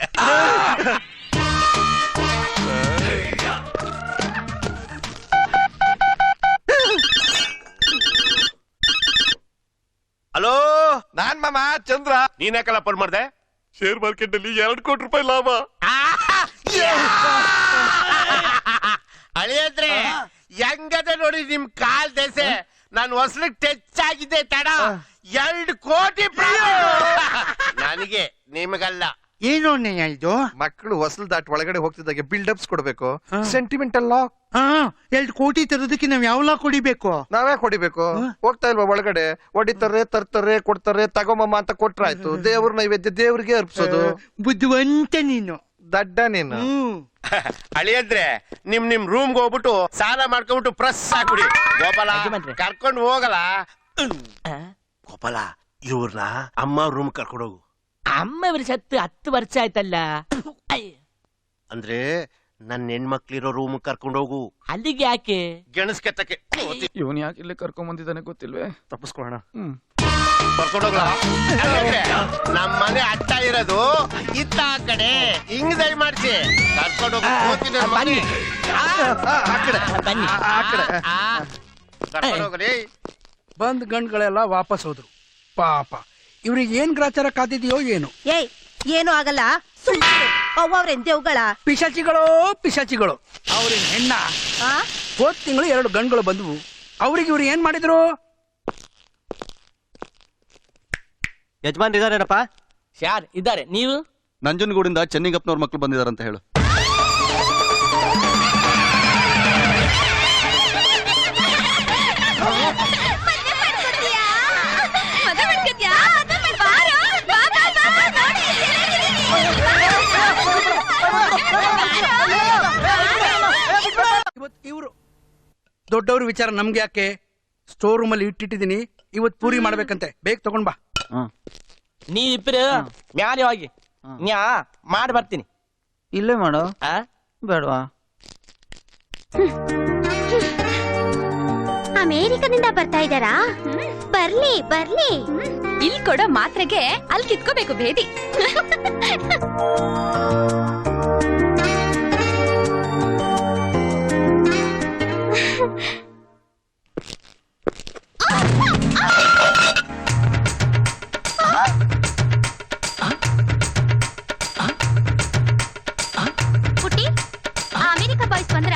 ಹಲೋ, ನಾನ್ ಮಾಮ ಚಂದ್ರ. ನೀನ್ ಯಾಕಲ್ಲ ಫೋನ್ ಮಾಡ್ದೆ? ಶೇರ್ ಮಾರ್ಕೆಟ್ ಅಲ್ಲಿ 2 ಕೋಟಿ ರೂಪಾಯಿ ಲಾಭ. ಅಳಿಯದ್ರೆ ಹೆಂಗದೆ ನೋಡಿ ನಿಮ್ ಕಾಲ್ ದೆಸೆ. ನಾನು ಹೊಸಲಿಗೆ ಟಚ್ ಆಗಿದೆ ತಡ. 2 ಕೋಟಿ ನನಗೆ, ನಿಮಗಲ್ಲ. ಏನು ಇದು? ಮಕ್ಕಳು ಹೊಸಲ್ ದಾಟ್ ಒಳಗಡೆ ಹೋಗ್ತಿದ್ದಾಗೆ ಬಿಲ್ಡಪ್ಸ್ ಕೊಡ್ಬೇಕು. Sentimental lock. 2 ಕೋಟಿ ತರೋದಕ್ಕೆ ನಾವ್ ಯಾವ ಲಾಕ್ ಹೊಡಿಬೇಕು? ನಾವೇ ಹೊಡಿಬೇಕು. ಹೋಗ್ತಾ ಇಲ್ವಾ ಒಳಗಡೆ? ಹೊಡಿತಾರೆ, ತರ್ತಾರೆ, ಕೊಡ್ತಾರೆ. ತಗೊಂಬಮ್ಮ ಅಂತ ಕೊಟ್ರಾಯ್ತು. ದೇವ್ರ ನೈವೇದ್ಯ ದೇವ್ರಿಗೆ ಅರ್ಪಿಸೋದು. ಬುದ್ಧಿವಂತ ನೀನು. ದಡ್ಡ ನೀನು. ಅಳಿಯದ್ರೆ ನಿಮ್ ರೂಮ್ಗೆ ಹೋಗ್ಬಿಟ್ಟು ಸ್ನಾನ ಮಾಡ್ಕೊಂಡ್ಬಿಟ್ಟು ಪ್ರೆಸ್ ಆಗ್ಬಿಡಿ. ಗೋಪಾಲ ಕರ್ಕೊಂಡು ಹೋಗಲ್ಲ. ಗೋಪಾಲ, ಇವ್ರನ್ನ ಅಮ್ಮ ರೂಮ್ ಕರ್ಕೊಂಡು ಹೋಗು. ಅಮ್ಮ ಇವ್ರ ಸತ್ತು 10 ವರ್ಷ ಆಯ್ತಲ್ಲ. ಅಂದ್ರೆ ನನ್ನ ಹೆಣ್ಮಕ್ಳಿರೋ ರೂಮ್ ಕರ್ಕೊಂಡು ಹೋಗು. ಅಲ್ಲಿಗೆ ಯಾಕೆ? ಗೆಣಸ್ ಕೆತ್ತಕ್ಕೆ. ಇವನ್ ಯಾಕೆ ಇಲ್ಲಿ ಕರ್ಕೊಂಡ್ ಬಂದಿದ್ದಾನೆ ಗೊತ್ತಿಲ್ವೇ? ತಪ್ಪಿಸ್ಕೊಳ್ಳೋಣ. ಕರ್ಕೊಂಡು ಹೋಗ್ಲ. ನಮ್ಮ ಮನೆ ಅಡ್ಡ ಇರೋದು ಇತ್ತ ಆ ಕಡೆ. ಹಿಂಗ್ ದಯ ಮಾಡ್ಸಿ ಕರ್ಕೊಂಡು ಹೋಗ್ರಿ. ಬಂದ್ ಗಂಡ್ಗಳೆಲ್ಲ ವಾಪಸ್ ಹೋದ್ರು. ಪಾಪ ಇವ್ರಿಗೆ ಏನ್ ಗ್ರಾಚಾರ ಕಾದಿದೆಯೋ ಏನು? ಏಯ್, ಏನು ಆಗಲ್ಲ. ಅವ್ರೆಂದೇವುಗಳ ಪಿಶಾಚಿಗಳು. ಅವ್ರಿನ ಹೆಣ್ಣ ಹೋದ್ ತಿಂಗಳು 2 ಗಂಡ್ಗಳು ಬಂದ್ವು. ಅವ್ರಿಗೆ ಇವ್ರು ಏನ್ ಮಾಡಿದ್ರು? ಯಜಮಾನ್ ಇದಾರೇನಪ್ಪ? ಯಾರ್ ಇದ್ದಾರೆ? ನೀವು? ನಂಜನಗೂಡಿಂದ ಚೆನ್ನಿಗಪ್ಪನವ್ರ ಮಕ್ಳು ಬಂದಿದಾರಂತ ಹೇಳು. ಇವ್ರು ದೊಡ್ಡವ್ರ ವಿಚಾರ ನಮ್ಗೆ ಯಾಕೆ? ಸ್ಟೋರ್ ರೂಮ್ ಅಲ್ಲಿ ಇಟ್ಟಿದ್ದೀನಿ. ಇವತ್ ಪೂರಿ ಮಾಡ್ಬೇಕಂತೆ. ಬೇಗ ತಗೊಂಡ್ ಬಾ. ನೀವಿಬ್ರು ಮ್ಯಾಲೆ ಹೋಗಿ ನ್ಯಾ ಮಾಡಿ ಬರ್ತೀನಿ. ಇಲ್ಲೇ ಮಾಡೋ ಬೇಡವಾ? ಅಮೇರಿಕದಿಂದ ಬರ್ತಾ ಇದ್ದಾರಾ? ಬರ್ಲಿ ಬರ್ಲಿ. ಇಲ್ಲಿ ಕೊಡೋ ಮಾತ್ರೆಗೆ ಅಲ್ಲಿ ಕಿತ್ಕೋಬೇಕು ಭೇದಿ. ಪುಟ್ಟಿ, ಅಮೇರಿಕಾ ಬಾಯ್ಸ್ ಬಂದ್ರ?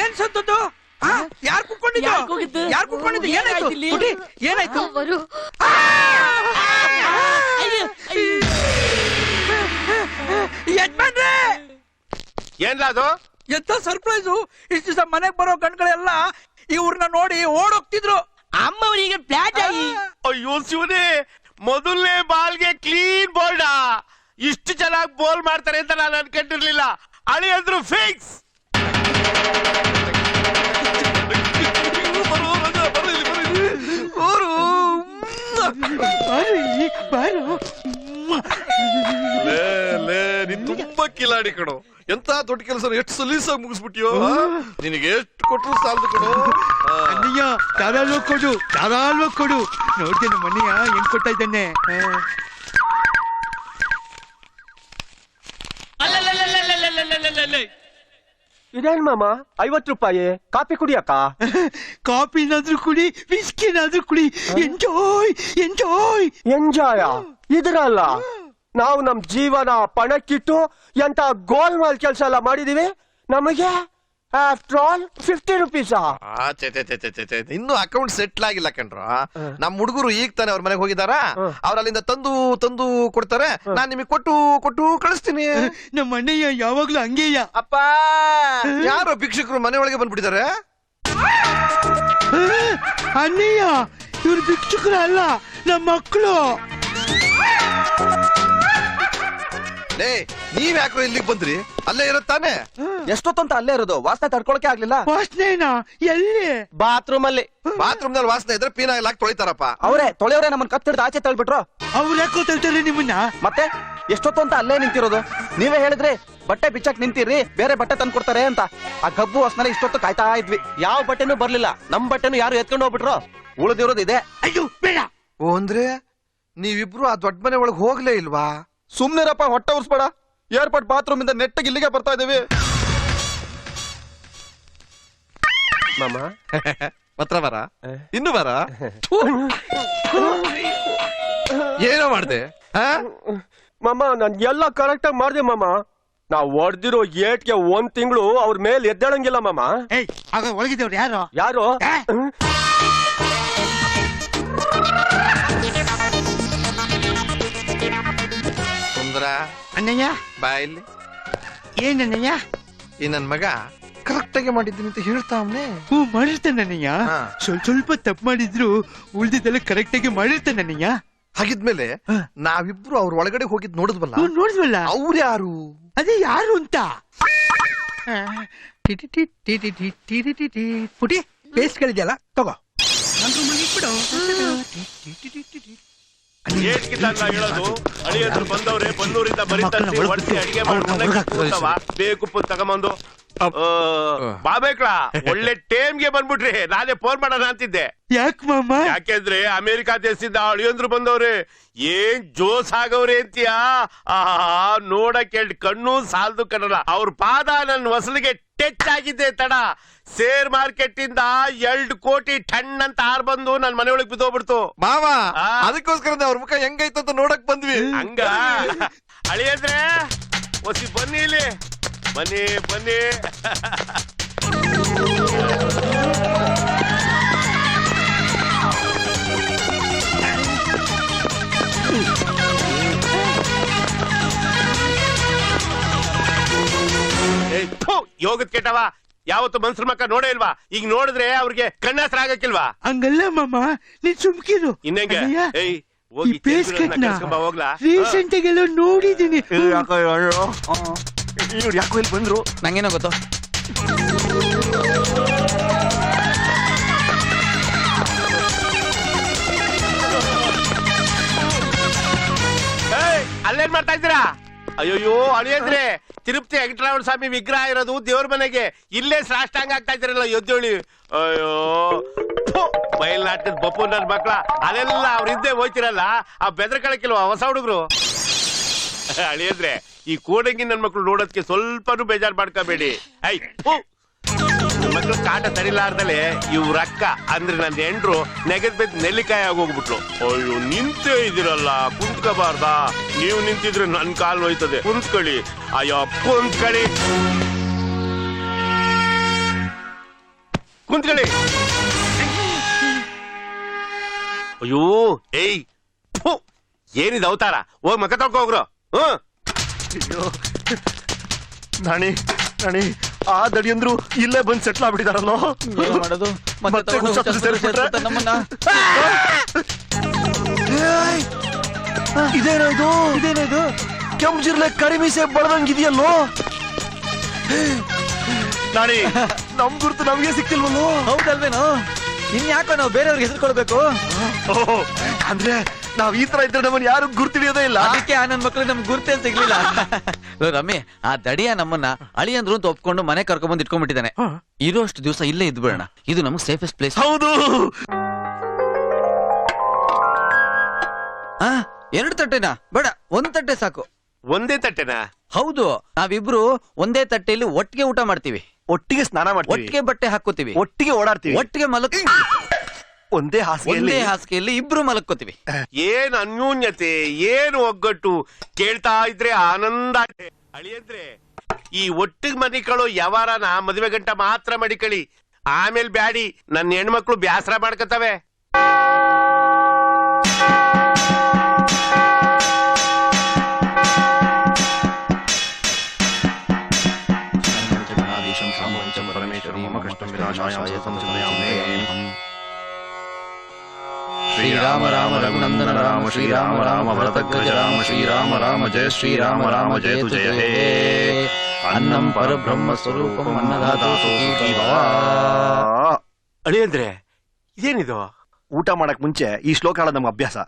ಏನ್ ಸತ್ತದ್ದು? ಯಾರು ಕುತ್ಕೊಂಡಿದ್ದು? ಯಾರು ಕುತ್ಕೊಂಡಿದ್ದು? ಏನಾಯ್ತು ಪುಟಿ? ಏನಾಯ್ತು? ಯಜಮಾನ್ರೆ, ಏನ್ಲ ಅದು? ಎಂತ ಸರ್ಪ್ರೈಸು! ಇಷ್ಟು ದಿವಸ ಮನೆಗ್ ಬರೋ ಗಂಡ್ಗಳೆಲ್ಲ ಇವ್ರನ್ನ ನೋಡಿ ಓಡೋಗ್ತಿದ್ರು. ಅಮ್ಮವರಿಗೆ ಫ್ಲಾಟ್ ಆಗಿ. ಅಯ್ಯೋ ಶಿವನೇ, ಮೊದಲನೇ ಬಾಲ್ಗೆ ಕ್ಲೀನ್ ಬೋಲ್ಡ. ಇಷ್ಟು ಚೆನ್ನಾಗಿ ಬೋಲ್ ಮಾಡ್ತಾರೆ ಅಂತ ನಾನು ಅನ್ಕೊಂಡಿರ್ಲಿಲ್ಲ. ಅಳಿ ಅಂದ್ರು ಫಿಕ್ಸ್. ನೀನ್ ತುಂಬಾ ಕಿಲಾಡಿ ಕಣೋ. ಎಂತ ದೊಡ್ಡ ಕೆಲಸ ಎಷ್ಟು ಸಲೀಸಾಗಿ ಮುಗಿಸ್ಬಿಟ್ಟಿಯೋ. ನಿನಗೆ ಎಷ್ಟು ಕೊಟ್ಟರು ಸಾಲದು ಕಣೋ. ಅಣ್ಣಯ್ಯ, ಧಾರಾಳ ಕೊಡು, ಧಾರಾಳ ಕೊಡು. ನೋಡ್ತೇನೆ ಮನೆಯ ಹೆಂಗ್ ಕೊಡ್ತಾ ಇದ್ದಾನೆ. ಇದೇನ್ ಮಾಮ 50 ರೂಪಾಯಿ ಕಾಫಿ ಕುಡಿಯಕ್ಕ? ಕಾಫಿನಾದ್ರೂ ಕುಡಿ, ವಿಸ್ಕಿನಾದ್ರೂ ಕುಡಿ. ಎಂಜಾಯ್ ಎಂಜಾಯ್ ಎಂಜಾಯ ಇದ್ರಲ್ಲ. ನಾವು ನಮ್ ಜೀವನ ಪಣಕ್ಕಿಟ್ಟು ಎಂತ ಗೋಲ್ಮಾಲ್ ಕೆಲಸ ಎಲ್ಲ ಮಾಡಿದೀವಿ. ನಮಗೆ ಆಫ್ಟರ್ ಆಲ್ 50 ರೂಪೀಸಾ? ಇನ್ನು ಅಕೌಂಟ್ ಸೆಟ್ಲ್ ಆಗಿಲ್ಲ ಕಣ್ರ. ನಮ್ ಹುಡುಗರು ಈಗ ತಾನೆ ಅವ್ರ ಮನೆಗೆ ಹೋಗಿದಾರ. ಅವ್ರ ಅಲ್ಲಿಂದ ತಂದು ತಂದು ಕೊಡ್ತಾರೆ. ನಾನ್ ನಿಮಗೆ ಕೊಟ್ಟು ಕೊಟ್ಟು ಕಳಿಸ್ತೀನಿ. ನಮ್ಮ ಅಣ್ಣಯ್ಯ ಯಾವಾಗ್ಲೂ ಹಂಗೇಯ. ಅಪ್ಪ, ಯಾರೋ ಭಿಕ್ಷಕರು ಮನೆ ಒಳಗೆ ಬಂದ್ಬಿಟ್ಟಿದ್ದಾರೆ. ಅಣ್ಣಯ್ಯ, ಇವ್ರು ಭಿಕ್ಷುಕರ ಅಲ್ಲ, ನಮ್ಮ ಮಕ್ಕಳು. ನೀವ್ ಯಾಕ್ರೋ ಇಲ್ಲಿಗೆ ಬಂದ್ರಿ? ಅಲ್ಲೇ ಇರತ್ತಾನೆ. ಎಷ್ಟೊತ್ತಂತ ಅಲ್ಲೇ ಇರೋದು? ವಾಸನೆ ತಡ್ಕೊಳಕ್ಕೆ ಆಗ್ಲಿಲ್ಲ. ವಾಸನೆನಾ? ಎಲ್ಲಿ? ಬಾತ್ರೂಮ್ ಅಲ್ಲಿ. ಬಾತ್ರೂಮ್ ನಲ್ಲಿ ವಾಸನೆ ಇದ್ರೆ ಪೀನಾ ಎಲ್ಲ ತೊಳಿತಾರಪ್ಪ. ಅವರೇ ತೊಳೆಯವ್ರೆ ನಮ್ಮನ್ನ ಕತ್ತಿಡ್ದು ಆಚೆ ತಳ್ಬಿಟ್ರು. ಅವ್ರು ಯಾಕೋ ತಳ್ತಾರೆ ನಿಮ್ಮನ್ನ? ಮತ್ತೆ ಎಷ್ಟೊತ್ತು ಅಂತ ಅಲ್ಲೇ ನಿಂತಿರೋದು? ನೀವೇ ಹೇಳಿದ್ರಿ ಬಟ್ಟೆ ಬಿಚ್ಚಕ್ ನಿಂತಿರ್ರಿ, ಬೇರೆ ಬಟ್ಟೆ ತಂದು ಕೊಡ್ತಾರೆ ಅಂತ. ಆ ಗಬ್ಬು ವಾಸನೆ ಇಷ್ಟೊತ್ತು ಕಾಯ್ತಾ ಇದ್ವಿ. ಯಾವ ಬಟ್ಟೆನೂ ಬರ್ಲಿಲ್ಲ. ನಮ್ ಬಟ್ಟೆನು ಯಾರು ಎತ್ಕೊಂಡು ಹೋಗ್ಬಿಟ್ರು. ಉಳಿದಿರೋದು ಇದೆ. ಅಯ್ಯೋ ಬೇಡ. ಓ ಅಂದ್ರೆ ನೀವಿಬ್ರು ಆ ದೊಡ್ಡ ಮನೆ ಒಳಗೆ ಹೋಗ್ಲೇ ಇಲ್ವಾ? ಸುಮ್ನಿರಪ್ಪ, ಹೊಟ್ಟೆ ಉರ್ಸ್ಬೇಡ. ಏರ್ಪೋರ್ಟ್ ಬಾತ್ರೂಮ್ ಇಂದ ನೆಟ್ಟಿಗೆ ಇಲ್ಲಿಗೆ ಬರ್ತಾ ಇದೀವಿ. ಮಾಮ ಮಾತ್ರ ಬರ, ಇನ್ನು ಬರ. ಏನೋ ಮಾಡ್ದೆ? ಮಾಮ ನಾನ್ ಎಲ್ಲ ಕರೆಕ್ಟ್ ಆಗಿ ಮಾಡ್ದೆ ಮಾಮ. ನಾವ್ ಹೊಡ್ದಿರೋ ಏಟ್ಗೆ 1 ತಿಂಗಳು ಅವ್ರ ಮೇಲೆ ಎದ್ದೇಳಂಗಿಲ್ಲ ಮಾಮ. ಆಗ ಒಳಗಿದ್ದವ್ರು ಯಾರು? ಯಾರು? ಸುಂದರ, ಅಣ್ಣಯ್ಯ ಬಾ ಇಲ್ಲಿ. ಏನಣ್ಣಯ್ಯ? ಈ ನನ್ ಮಗ ಕರೆಕ್ಟ್ ಆಗಿ ಮಾಡಿದ್ದೀನಿ ಅಂತ ಹೇಳ್ತಾ ಅವನೇ. ಹ್ಞೂ, ಮಾಡಿರ್ತಾನಣ್ಣಯ್ಯ. ಸ್ವಲ್ಪ ತಪ್ಪು ಮಾಡಿದ್ರು ಉಳ್ದಿದ್ದೆಲ್ಲ ಕರೆಕ್ಟ್ ಆಗಿ ಮಾಡಿರ್ತಾನಣ್ಣಯ್ಯ. ಹಾಗಿದ್ಮೇಲೆ ನಾವಿಬ್ರು ಅವ್ರ ಒಳಗಡೆ ಹೋಗಿದ್ ನೋಡಿದ್ವಲ್ಲ. ನೋಡಿದ್ವಲ್ಲ. ಅವ್ರು ಯಾರು? ಅದೇ ಯಾರು ಅಂತ. ಪುಟಿ, ಪೇಸ್ಟ್ಗಳಿದೆಯಲ್ಲ ತಗೋ. ಹೇಳೋದು ಅಳಿಯಂದ್ರು ಬಂದವ್ರೆ, ಬನ್ನೂರಿಂದ ಬರೀತಾರೆ. ಅಡಿಗೆ ಬೇಕು ತಗೊಂಬಂದು ಬಾಬೇಕ್ಲಾ ಒಳ್ಳೆ ಟೈಮ್ಗೆ ಬಂದ್ಬಿಟ್ರಿ. ನಾನೇ ಫೋನ್ ಮಾಡೋಣ ಅಂತಿದ್ದೆ. ಯಾಕೆ ಮಾಮ? ಯಾಕೆಂದ್ರೆ ಅಮೆರಿಕಾ ದೇಶದಿಂದ ಅಳಿಯಂದ್ರು ಬಂದವ್ರೆ. ಏನ್ ಜೋಸ್ ಆಗವ್ರೆ ಅಂತೀಯಾ? ನೋಡಕ್ಕೆ ಕಣ್ಣು ಸಾಲದು ಕಣಲ್ಲ. ಅವ್ರ ಪಾದ ನನ್ನ ಹೊಸಲಿಗೆ ಟಚ್ ಆಗಿದ್ದೆ ತಡ. ಶೇರ್ ಮಾರ್ಕೆಟ್ ಇಂದ 2 ಕೋಟಿ ಟನ್ ಅಂತ ಆರ್ ಬಂದು ನನ್ ಮನೆಯೊಳಗೆ ಬಿದ್ದೋಗ್ಬಿಡ್ತು ಮಾವ. ಅದಕ್ಕೋಸ್ಕರ ಅವ್ರ ಮುಖ ಹೆಂಗೈತೆ ಅಂತ ನೋಡಕ್ ಬಂದ್ವಿ. ಹಂಗ ಅಳಿಯಂದ್ರೆ ಒಸಿ ಬನ್ನಿ ಇಲ್ಲಿ, ಬನ್ನಿ ಬನ್ನಿ. ಯೋಗದ್ ಕೆಟ್ಟವ ಯಾವತ್ತು ಮನ್ಸರ ಮಕ್ಕ ನೋಡೇ ಇಲ್ವಾ? ಈಗ ನೋಡಿದ್ರೆ ಅವ್ರಿಗೆ ಕಣ್ಣಾಸರ ಆಗಕ್ಕಿಲ್ವಾ? ಹಂಗಲ್ಲ ಮಾಮ, ನೀನ್ ಸುಮ್ಕಿರು. ಇನ್ನೆಂಗೆ ಹೋಗ್ಲಾ? ರೀಸೆಂಟ್ ಆಗೆಲ್ಲ ನೋಡಿದೀನಿ. ಯಾಕೋ ಇಲ್ಲಿ ಬಂದ್ರು? ನಂಗೇನೋ ಗೊತ್ತು. ಅಯ್ಯೋಯ್ಯೋ ಅಳಿಯಂದ್ರೆ ತಿರುಪತಿ ವೆಂಕಟರಮಣ ಸ್ವಾಮಿ ವಿಗ್ರಹ ಇರೋದು ದೇವ್ರ ಮನೆಗೆ, ಇಲ್ಲೇ ಸಾಷ್ಟಾಂಗ ಆಗ್ತಾ ಇದ್ದಾರಲ್ಲ ಎದ್ದೇಳಿ. ಅಯ್ಯೋ ಬಯಲ್ ನಾಟಕದ ಬಪ್ಪು ನನ್ನ ಮಕ್ಳ ಅದೆಲ್ಲ ಅವ್ರ ಹಿಂದೆ ಹೋಯ್ತಿರಲ್ಲ, ಆ ಬೆದರ್ಕಳಕ್ಕಿಲ್ವ ಹೊಸ ಹುಡುಗರು. ಅಳಿಯಂದ್ರೆ ಈ ಕೋಡಂಗಿ ನನ್ ಮಕ್ಳು ನೋಡೋದಕ್ಕೆ ಸ್ವಲ್ಪನೂ ಬೇಜಾರ್ ಮಾಡ್ಕೋಬೇಡಿ. ಮಕ್ಳು ಕಾಟ ತಡಿಲಾರ್ದಲೆ ಇವ್ರ ಅಕ್ಕ ಅಂದ್ರೆ ನನ್ನ ಹೆಂಡ್ರು ನೆಗದ್ ಬೆದ್ ನೆಲ್ಲಿಕಾಯಿ ಆಗೋಗ್ಬಿಟ್ಲು. ಅಯ್ಯೋ ನಿಂತೇ ಇದಿರಲ್ಲ, ಕುಂತ್ಕೋಬಾರ್ದಾ? ನೀವು ನಿಂತಿದ್ರೆ ನನ್ ಕಾಲ್ ನೋಯ್ತದೆ. ಕುಂತ್ಕೊಳ್ಳಿ. ಅಯ್ಯೋ ಕುಂತ್ಕೊಳ್ಳಿ, ಕುಂತ್ಕೊಳ್ಳಿ. ಅಯ್ಯೋ ಏಯ್ ಏನಿದೆ ಅವತಾರ? ಹೋಗ್ ಮಕ್ಕ ತೊಳ್ಕೋಗ್ರು. ನಾಣಿ ನಾಣಿ ಆ ದಡಿಯಂದ್ರು ಇಲ್ಲೇ ಬಂದ್ ಸೆಟ್ಲ್ ಆಗ್ಬಿಟ್ಟಿದಾರಲ್ಲೋ. ಮಾಡೋದು ಇದೇನೋ ಕೆಂಪ್ ಜಿರ್ಲೆ ಕರಿಮೀಸೆ ಬಳದಂಗಿದೆಯಲ್ಲೋ. ನಾಣಿ ನಮ್ ಗುರ್ತು ನಮ್ಗೆ ಸಿಕ್ತಿಲ್ವಲ್ಲೋ. ಹೌದಲ್ವೇನೋ? ಇನ್ಯಾಕೋ ನಾವು ಬೇರೆಯವ್ರಿಗೆ ಹೆಸರು ಕೊಡ್ಬೇಕು? ಅಂದ್ರೆ ನಾವ್ ಈ ತರ ಇದ್ರೆ ನಮ್ಮನ್ನ ಯಾರು ಗುರ್ತಿಡಿಯೋದೇ ಇಲ್ಲ. ಅದಕ್ಕೆ ಆ ನನ್ ಮಕ್ಳು ನಮ್ಗೆ ಗುರ್ತೇ ಸಿಗ್ಲಿಲ್ಲ. ರಮ್ಮಿ, ಆ ದಡಿಯ ನಮ್ಮನ್ನ ಅಳಿಯಂದ್ರು ಅಂತ ಒಪ್ಕೊಂಡು ಮನೆ ಕರ್ಕೊಂಡ್ಬಂದು ಇಟ್ಕೊಂಡ್ಬಿಟ್ಟಿದ್ದಾನೆ. ಇರೋಷ್ಟು ದಿವಸ ಇಲ್ಲೇ ಇದ್ ಬಿಡೋಣ, ಇದು ನಮ್ಗೆ ಸೇಫೆಸ್ಟ್ ಪ್ಲೇಸ್. ಹೌದು. 2 ತಟ್ಟೆನಾ? ಬೇಡ, 1 ತಟ್ಟೆ ಸಾಕು. ಒಂದೇ ತಟ್ಟೆನಾ? ಹೌದು, ನಾವಿಬ್ರು ಒಂದೇ ತಟ್ಟೆಯಲ್ಲಿ ಒಟ್ಟಿಗೆ ಊಟ ಮಾಡ್ತೀವಿ, ಒಟ್ಟಿಗೆ ಸ್ನಾನ ಮಾಡ್ತೀವಿ, ಒಟ್ಟಿಗೆ ಬಟ್ಟೆ ಹಾಕೋತೀವಿ, ಒಟ್ಟಿಗೆ ಓಡಾಡ್ತೀವಿ, ಒಟ್ಟಿಗೆ ಒಂದೇ ಹಾಸಿಗೆಯಲ್ಲಿ ಇಬ್ರು ಮಲಕ್ಕೋತೀವಿ. ಏನ್ ಅನ್ಯೂನ್ಯತೆ, ಏನು ಒಗ್ಗಟ್ಟು, ಕೇಳ್ತಾ ಇದ್ರೆ ಆನಂದ. ಅಳಿಯಂದ್ರೆ ಈ ಒಟ್ಟಿಗೆ ಮನಿಕಳು ಯಾವಾರನ ಮದುವೆ ಗಂಟ ಮಾತ್ರ ಮಡಿಕಳಿ, ಆಮೇಲೆ ಬ್ಯಾಡಿ. ನನ್ನ ಹೆಣ್ಮಕ್ಳು ಬ್ಯಾಸರ ಮಾಡ್ಕತವೆ. ಶ್ರೀರಾಮ ರಾಮ ರಘುನಂದನ ರಾಮ ಶ್ರೀರಾಮ ರಾಮ ಭರತಗ್ರಜ ರಾಮ ಶ್ರೀರಾಮ ರಾಮ ಜಯ ಶ್ರೀರಾಮ ರಾಮ ಜಯತು ಜಯ ಹೇ. ಅನ್ನಂ ಪರಬ್ರಹ್ಮ ಸ್ವರೂಪಂ ಅನ್ನದಾತಾ ಸುಖೀ ಭವ. ಅಳಿಯಂದ್ರೆ ಇದೇನಿದು? ಊಟ ಮಾಡಕ್ ಮುಂಚೆ ಈ ಶ್ಲೋಕ ಹೇಳೋದು ನಮ್ಗೆ ಅಭ್ಯಾಸ.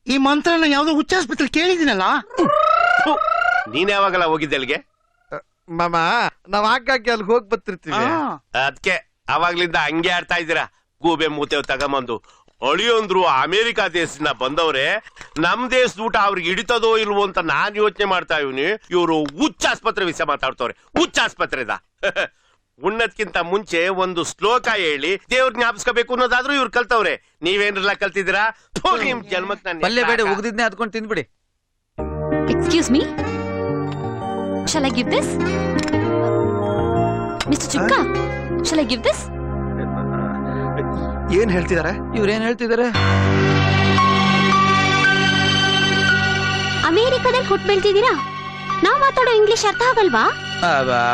ಈ ಮಂತ್ರನ ಯಾವ್ದೋ ಹುಚ್ಚಾಸ್ಪತ್ರೆ ಕೇಳಿದಿನಲ್ಲ. ನೀನ್ ಯಾವಾಗಲ್ಲ ಹೋಗಿದ್ದೆ ಅಲ್ಲಿಗೆ? ಮಾಮ ನಾವ್ ಆಗಾಗ್ಗೆ ಅಲ್ಲಿ ಹೋಗಿ ಬರ್ತಿರ್ತೀವಿ. ಅದಕ್ಕೆ ಅವಾಗ್ಲಿಂದ ಹಂಗೆ ಆಡ್ತಾ ಇದ್ದೀರಾ. ಗೂಬೆ ಮೂತೆವ್ ತಗೊಂಬಂದು ಅಳಿಯಂದ್ರು ಅಮೆರಿಕಾ ದೇಶದಿಂದ ಬಂದವ್ರೆ, ನಮ್ ದೇಶದ ಊಟ ಅವ್ರಿಗೆ ಹಿಡಿತದೋ ಇಲ್ವೋ ಅಂತ ನಾನ್ ಯೋಚನೆ ಮಾಡ್ತಾ ಇವನಿ. ಇವ್ರು ಹುಚ್ಚಾಸ್ಪತ್ರೆ ವಿಷಯ ಮಾತಾಡ್ತವ್ರೆ. ಹುಚ್ಚಾಸ್ಪತ್ರೆದ ಉಣ್ಣದ್ಕಿಂತ ಮುಂಚೆ ಒಂದು ಶ್ಲೋಕ ಹೇಳಿ ದೇವ್ರ ಜ್ಞಾಪಿಸ್ಕೋಬೇಕು ಅನ್ನೋದಾದ್ರೂ ಇವ್ರು ಕಲ್ತವ್ರೆ. ನೀವೇನ್ರಲ್ಲ ಕಲ್ತಿದ್ದೀರಾ? ನಿಮ್ ಜನ್ಮಕ್ ನಾನು ಪಲ್ಯ ಬೇಡ, ಉಗ್ದಿದ್ನೆ ಅದ್ಕೊಂಡು ತಿಂದ್ಬಿಡಿ. Excuse me, shall I give this? Mister Chukka, shall I give this? ಏನ್ ಹೇಳ್ತಿದಾರೆ ಇವ್ರೇನ್ ಹೇಳ್ತಿದಾರೆ? ಅಮೆರಿಕದಲ್ಲಿ ಹುಟ್ಟು ಬೆಳ್ತಿದ್ದೀರಾ? ನಾವ್ ಮಾತಾಡೋ ಇಂಗ್ಲಿಷ್ ಅರ್ಥ ಆಗಲ್ವಾ?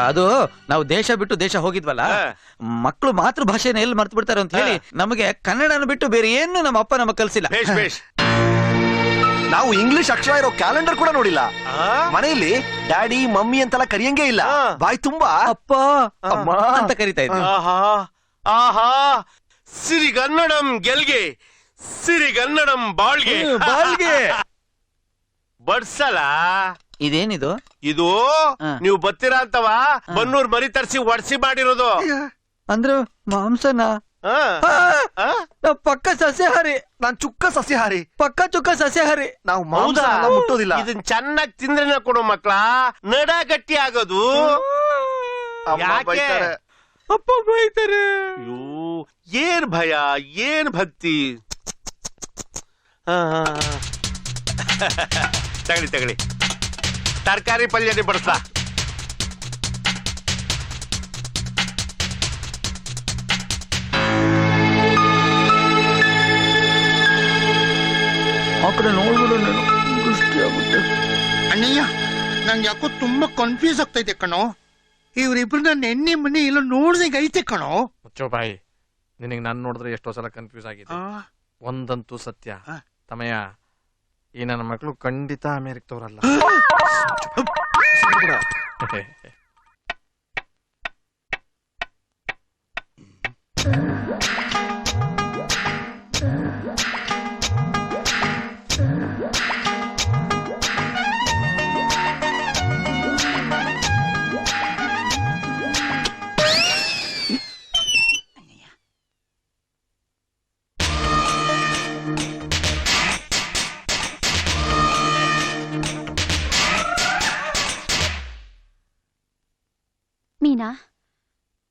ಅದು ನಾವು ದೇಶ ಬಿಟ್ಟು ದೇಶ ಹೋಗಿದ್ವಲ್ಲ, ಮಕ್ಕಳು ಮಾತೃ ಭಾಷೆನ ಎಲ್ಲಿ ಮರ್ತು ಬಿಡ್ತಾರೆ ಅಂತ ಹೇಳಿ ನಮಗೆ ಕನ್ನಡನ ಬಿಟ್ಟು ಬೇರೆ ಏನು ನಮ್ಮ ಅಪ್ಪ ನಮಗ್ ಕಲ್ಸಿಲ್ಲ. ನಾವು ಇಂಗ್ಲಿಷ್ ಅಕ್ಷರ ಇರೋ ಕ್ಯಾಲೆಂಡರ್ ಕೂಡ ನೋಡಿಲ್ಲ. ಮನೆಯಲ್ಲಿ ಡ್ಯಾಡಿ ಮಮ್ಮಿ ಅಂತೆಲ್ಲ ಕರಿಯಂಗೇ ಇಲ್ಲ. ಬಾಯ್ ತುಂಬಾ ಅಪ್ಪ ಅಮ್ಮ ಅಂತ ಕರಿತಾ ಇದ್ವಿ. ಆಹಾ, ಸಿರಿಗನ್ನಡಂ ಗೆಲ್ಗೆ, ಸಿರಿಗನ್ನಡಂ ಬಾಳ್ಗೆ ಬಾಳ್ಗೆ ಬಡ್ಸಲ. ಇದೇನಿದು? ಇದು ನೀವು ಬತ್ತೀರಾ ಅಂತವ ಬನ್ನೂರ್ ಮರಿ ತರಿಸಿ ಒಡ್ಸಿ ಮಾಡಿರೋದು. ಅಂದ್ರೆ ಮಾಂಸನ? ಪಕ್ಕ ಸಸ್ಯಾಹಾರಿ. ನಾನ್ ಚುಕ್ಕ ಸಸ್ಯಾಹಾರಿ. ಪಕ್ಕ ಚುಕ್ಕ ಸಸ್ಯಾಹಾರಿ. ನಾವು ಮಾಂಸ ಮುಟ್ಟೋದಿಲ್ಲ. ಇದನ್ ಚೆನ್ನಾಗಿ ತಿಂದ್ರೆ ಕೊಡು ಮಕ್ಳ, ನಡ ಗಟ್ಟಿ ಆಗೋದು. ಯಾಕೆ ಅಪ್ಪ ಬೈತಾರೆ? ಏನ್ ಭಯ, ಏನ್ ಭಕ್ತಿ. ತಗಳಿ ತಗಳಿ, ತರಕಾರಿ ಪಲ್ಯನೇ ಬಡಿಸ್ಲಾ? ಆ ಕಡೆ ನೋಡ್ಬಿಡು, ದೃಷ್ಟಿ ಆಗುತ್ತೆ. ಅಣ್ಣಯ್ಯ, ನಂಗೆ ಯಾಕೋ ತುಂಬಾ ಕನ್ಫ್ಯೂಸ್ ಆಗ್ತೈತೆ ಕಣೋ. ಇವ್ರಿಬ್ರು ನನ್ನ ಎಣ್ಣೆ ಮನೆ ಇಲ್ಲ ನೋಡ್ದಂಗ ಐತೆ ಕಣೋ. ಮುಚ್ಚೋ ಬಾಯಿ, ನಿನಗೆ ನಾನು ನೋಡಿದ್ರೆ ಎಷ್ಟೋ ಸಲ ಕನ್ಫ್ಯೂಸ್ ಆಗಿದೆ. ಒಂದಂತೂ ಸತ್ಯ ತಮಯ, ಈ ನನ್ನ ಮಕ್ಕಳು ಖಂಡಿತ ಅಮೆರಿಕದವ್ರಲ್ಲ.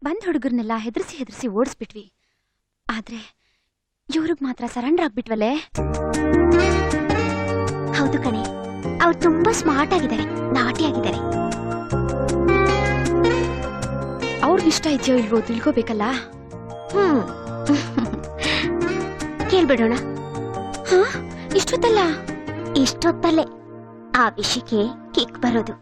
ಬಂದ್ ಹುಡುಗರ್ನೆಲ್ಲ ಹೆದರ್ಸಿ ಓಡಿಸ್ಬಿಟ್ವಿ. ಆದ್ರೆ ಇವ್ರಿಗ್ ಮಾತ್ರ ಸರೆಂಡರ್ ಆಗ್ಬಿಟ್ವಲ್ಲೇ. ಹೌದು ಕಣೆ, ಅವ್ರು ತುಂಬಾ ಸ್ಮಾರ್ಟ್ ಆಗಿದ್ದಾರೆ, ನಾಟಿ ಆಗಿದ್ದಾರೆ. ಅವ್ರಿಗಿಷ್ಟ ಇದೆಯೋ ಇಲ್ವೋ ತಿಳ್ಕೋಬೇಕಲ್ಲ. ಕೇಳ್ಬಿಡೋಣ. ಇಷ್ಟೊತ್ತಲ್ಲೇ ಆ ವಿಷಯಕ್ಕೆ ಕಿಕ್ ಬರೋದು.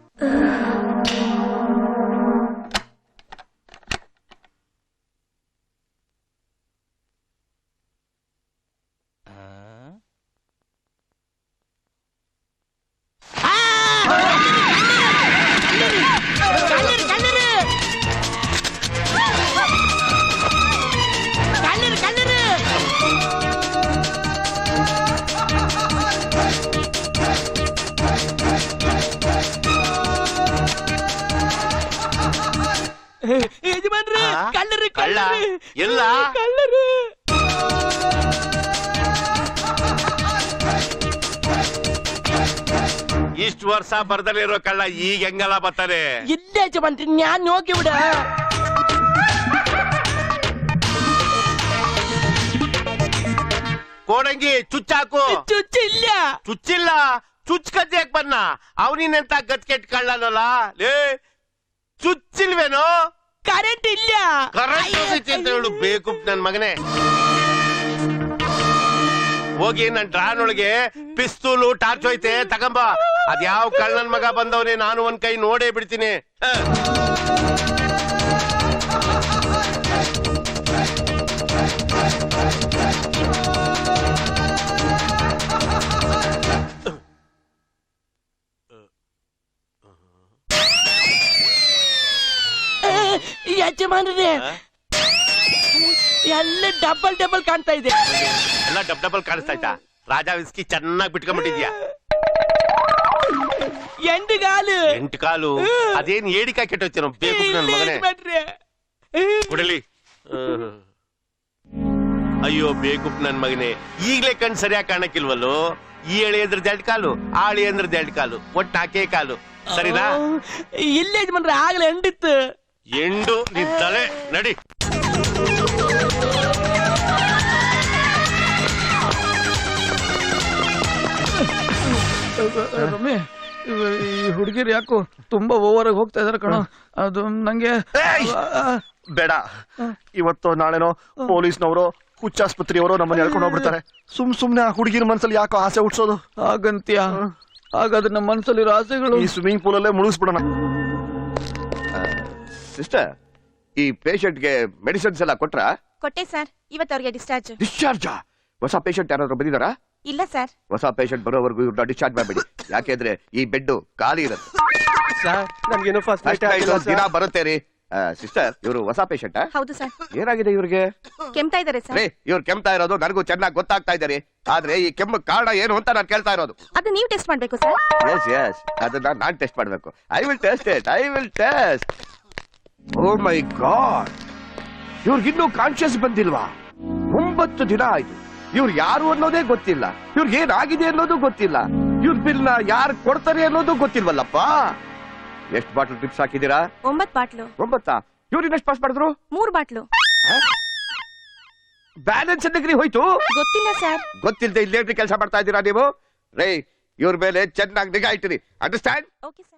ಯಜಮಾನ್ರೆ, ಕಳ್ಳರು ಕಳ್ಳ ಎಲ್ಲ ಕಳ್ಳರು. ಇಷ್ಟು ವರ್ಷ ಬರ್ದಲೇ ಇರೋ ಕಳ್ಳ ಈಗ ಹೆಂಗಲ್ಲ ಬರ್ತಾರೆ? ಇಲ್ಲ ಯಜಮಾನ್ರಿ, ನಾನು ಹೋಗಿ ಬಿಡ. ಕೋಡಂಗಿ ಚುಚ್ಚಾಕು. ಚುಚ್ಚಿಲ್ಲ. ಚುಚ್ಚಿಲ್ಲ, ಚುಚ್ ಕದ್ಯಾಕ್ ಬನ್ನ. ಅವನಿನೆಂತ ಗತ್ಕೆಟ್ ಕಳ್ಳನಲ್ಲ ಲೇ, ಚುಚ್ಚಿಲ್ವೇನೋ? ಕರೆಂಟ್ ಇಲ್ಲ. ಕರೆಂಟ್ ಅಂತ ಹೇಳು ಬೇಕು ನನ್ ಮಗನೇ. ಹೋಗಿ ನನ್ ಡ್ರಾನೊಳಗೆ ಪಿಸ್ತೂಲು ಟಾರ್ಚ್ ಹೋಯ್ತೆ ತಗಂಬ. ಅದ್ಯಾವ ಕಳ್ಳನ್ ಮಗ ಬಂದವನೇ, ನಾನು ಒಂದ್ ಕೈ ನೋಡೇ ಬಿಡ್ತೀನಿ. ಯಜಮಾನ್ರೆ, ಎಲ್ಲ ಡಬಲ್ ಕಾಣ್ತಾ ಇದೆ. ಎಲ್ಲ ಡಬಲ್ ಕಾಣಿಸ್ತಾ ಇತ್ತಾ? ರಾಜಾ ವಿಸ್ಕಿ ಚೆನ್ನಾಗಿ ಬಿಟ್ಕೊಂಡ್ಬಿಟ್ಟಿದ್ಯಾ. 8 ಕಾಲು. 8 ಕಾಲು? ಅದೇನ್ ಏಡಿಕಾಯಿ ಕೆಟ್ಟೋಯ್ತೇನೋ ಬೇಕು ನನ್ ಮಗನೇ. ಕುಡಲಿ. ಅಯ್ಯೋ ಬೇಕು ನನ್ ಮಗನೇ, ಈಗ್ಲೇ ಕಣ್ ಸರಿಯಾಗಿ ಕಾಣಕ್ಕಿಲ್ವಲ್ಲೋ. ಈ ಎಳೆ ಅಂದ್ರದ್ದು 2 ಕಾಲು, ಆಳಿ ಅಂದ್ರದ್ದು 2 ಕಾಲು, ಒಟ್ಟು 4 ಕಾಲು. ಸರಿನಾ? ಇಲ್ಲ ಯಜಮಾನ್ರೆ, ಆಗ್ಲೇ ಎಂಡಿತ್ತು. ಎಂಡು ನಿನ್ ತಲೆ. ನಡಿ. ರಮ್ಯ, ಈ ಹುಡುಗಿರು ಯಾಕೋ ತುಂಬಾ ಓವರ್ ಆಗಿ ಹೋಗ್ತಾ ಇದಾರೆ ಕಣೋ. ಅದು ನಂಗೆ ಬೇಡ. ಇವತ್ತು ನಾಳೆನೋ ಪೊಲೀಸ್ನವರು ಹುಚ್ಚಾಸ್ಪತ್ರೆಯವರು ನಮ್ಮನ್ನ ಹೇಳ್ಕೊಂಡು ಹೋಗ್ಬಿಡ್ತಾರೆ. ಸುಮ್ನೆ ಆ ಹುಡುಗಿನ ಮನ್ಸಲ್ಲಿ ಯಾಕೋ ಆಸೆ ಹುಟ್ಸೋದು? ಹಾಗಂತ್ಯ? ಹಾಗಾದ್ರೆ ನಮ್ಮ ಮನಸ್ಸಲ್ಲಿರೋ ಆಸೆಗಳು ಈ ಸ್ವಿಮ್ಮಿಂಗ್ ಪೂಲ್ ಅಲ್ಲೇ ಮುಳುಗಿಸ್ಬಿಡೋಣ. ಸಿಸ್ಟರ್, ಈ ಪೇಷಂಟ್ಗೆ ಮೆಡಿಸಿನ್ಸ್ ಎಲ್ಲ ಕೊಟ್ರಾ? ಕೊಟ್ಟೆ ಸರ್, ಇವತ್ತು ಅವ್ರಿಗೆ ಡಿಸ್ಚಾರ್ಜ್. ಡಿಸ್ಚಾರ್ಜ್? ಹೊಸ ಪೇಷಂಟ್ ಯಾರಾದ್ರೂ ಬಂದಿದಾರಾ? ಇಲ್ಲ ಸರ್. ಹೊಸ ಪೇಷಂಟ್ ಬರೋವರೆಗೂ ಇವ್ರನ್ನ ಡಿಸ್ಚಾರ್ಜ್ ಮಾಡಬೇಡಿ. ಯಾಕೆಂದ್ರೆ ಈ ಬೆಡ್ ಖಾಲಿ ಇರುತ್ತೆ. ನಮ್ಗೇನು ಫಸ್ಟ್ ದಿನ ಬರುತ್ತೆ ರೀ. ಸಿಸ್ಟರ್, ಇವರು ಹೊಸ ಪೇಷಂಟ್? ಹೌದು ಸರ್. ಏನಾಗಿದೆ ಇವ್ರಿಗೆ? ಕೆಮ್ತಾ ಇದಾರೆ ಸರ್. ಇವ್ರು ಕೆಮ್ತಾ ಇರೋದು ನನಗೂ ಚೆನ್ನಾಗಿ ಗೊತ್ತಾಗ್ತಾ ಇದ್ದಾರೆ. ಆದ್ರೆ ಈ ಕೆಮ್ಮು ಕಾರಣ ಏನು ಅಂತ ನಾನು ಕೇಳ್ತಾ ಇರೋದು. ಅದು ನೀವು ಟೆಸ್ಟ್ ಮಾಡ್ಬೇಕು ಸರ್. ಎಸ್, ಅದನ್ನ ನಾನ್ ಟೆಸ್ಟ್ ಮಾಡ್ಬೇಕು. I will test. Oh my god, ಇವ್ರಿಗಿನ್ನೂ ಕಾನ್ಶಿಯಸ್ ಬಂದಿಲ್ವಾ? 9 ದಿನ ಆಯ್ತು. ಇವ್ರು ಯಾರು ಅನ್ನೋದೇ ಗೊತ್ತಿಲ್ಲ, ಇವ್ರಿಗೆ ಏನಾಗಿದೆ ಅನ್ನೋದು ಗೊತ್ತಿಲ್ಲ, ಇವ್ರ ಬಿಲ್ ನ ಯಾರು ಕೊಡ್ತಾರೆ ಅನ್ನೋದು ಗೊತ್ತಿಲ್ವಲ್ಲಪ್ಪ. ಎಷ್ಟು ಬಾಟ್ಲು ಡ್ರಿಪ್ಸ್ ಹಾಕಿದೀರಾ? 9 ಬಾಟ್ಲು. 9? ಇವ್ರು ಎಷ್ಟು ಪಾಸ್ ಮಾಡಿದ್ರು? 3 ಬಾಟ್ಲು. ಬ್ಯಾಲೆನ್ಸ್ ಡಿಗ್ರಿ ಹೋಯ್ತು? ಗೊತ್ತಿಲ್ಲ ಸರ್. ಗೊತ್ತಿಲ್ಲದೆ ಇಲ್ಲೇನ್ರಿ ಕೆಲಸ ಮಾಡ್ತಾ ಇದ್ದೀರಾ ನೀವು? ರೇ, ಇವ್ರ ಮೇಲೆ ಚೆನ್ನಾಗಿ ನಿಗಾ ಇಟ್ಟಿರಿ. ಅಂಡರ್ಸ್ಟ್ಯಾಂಡ್? Okay sir.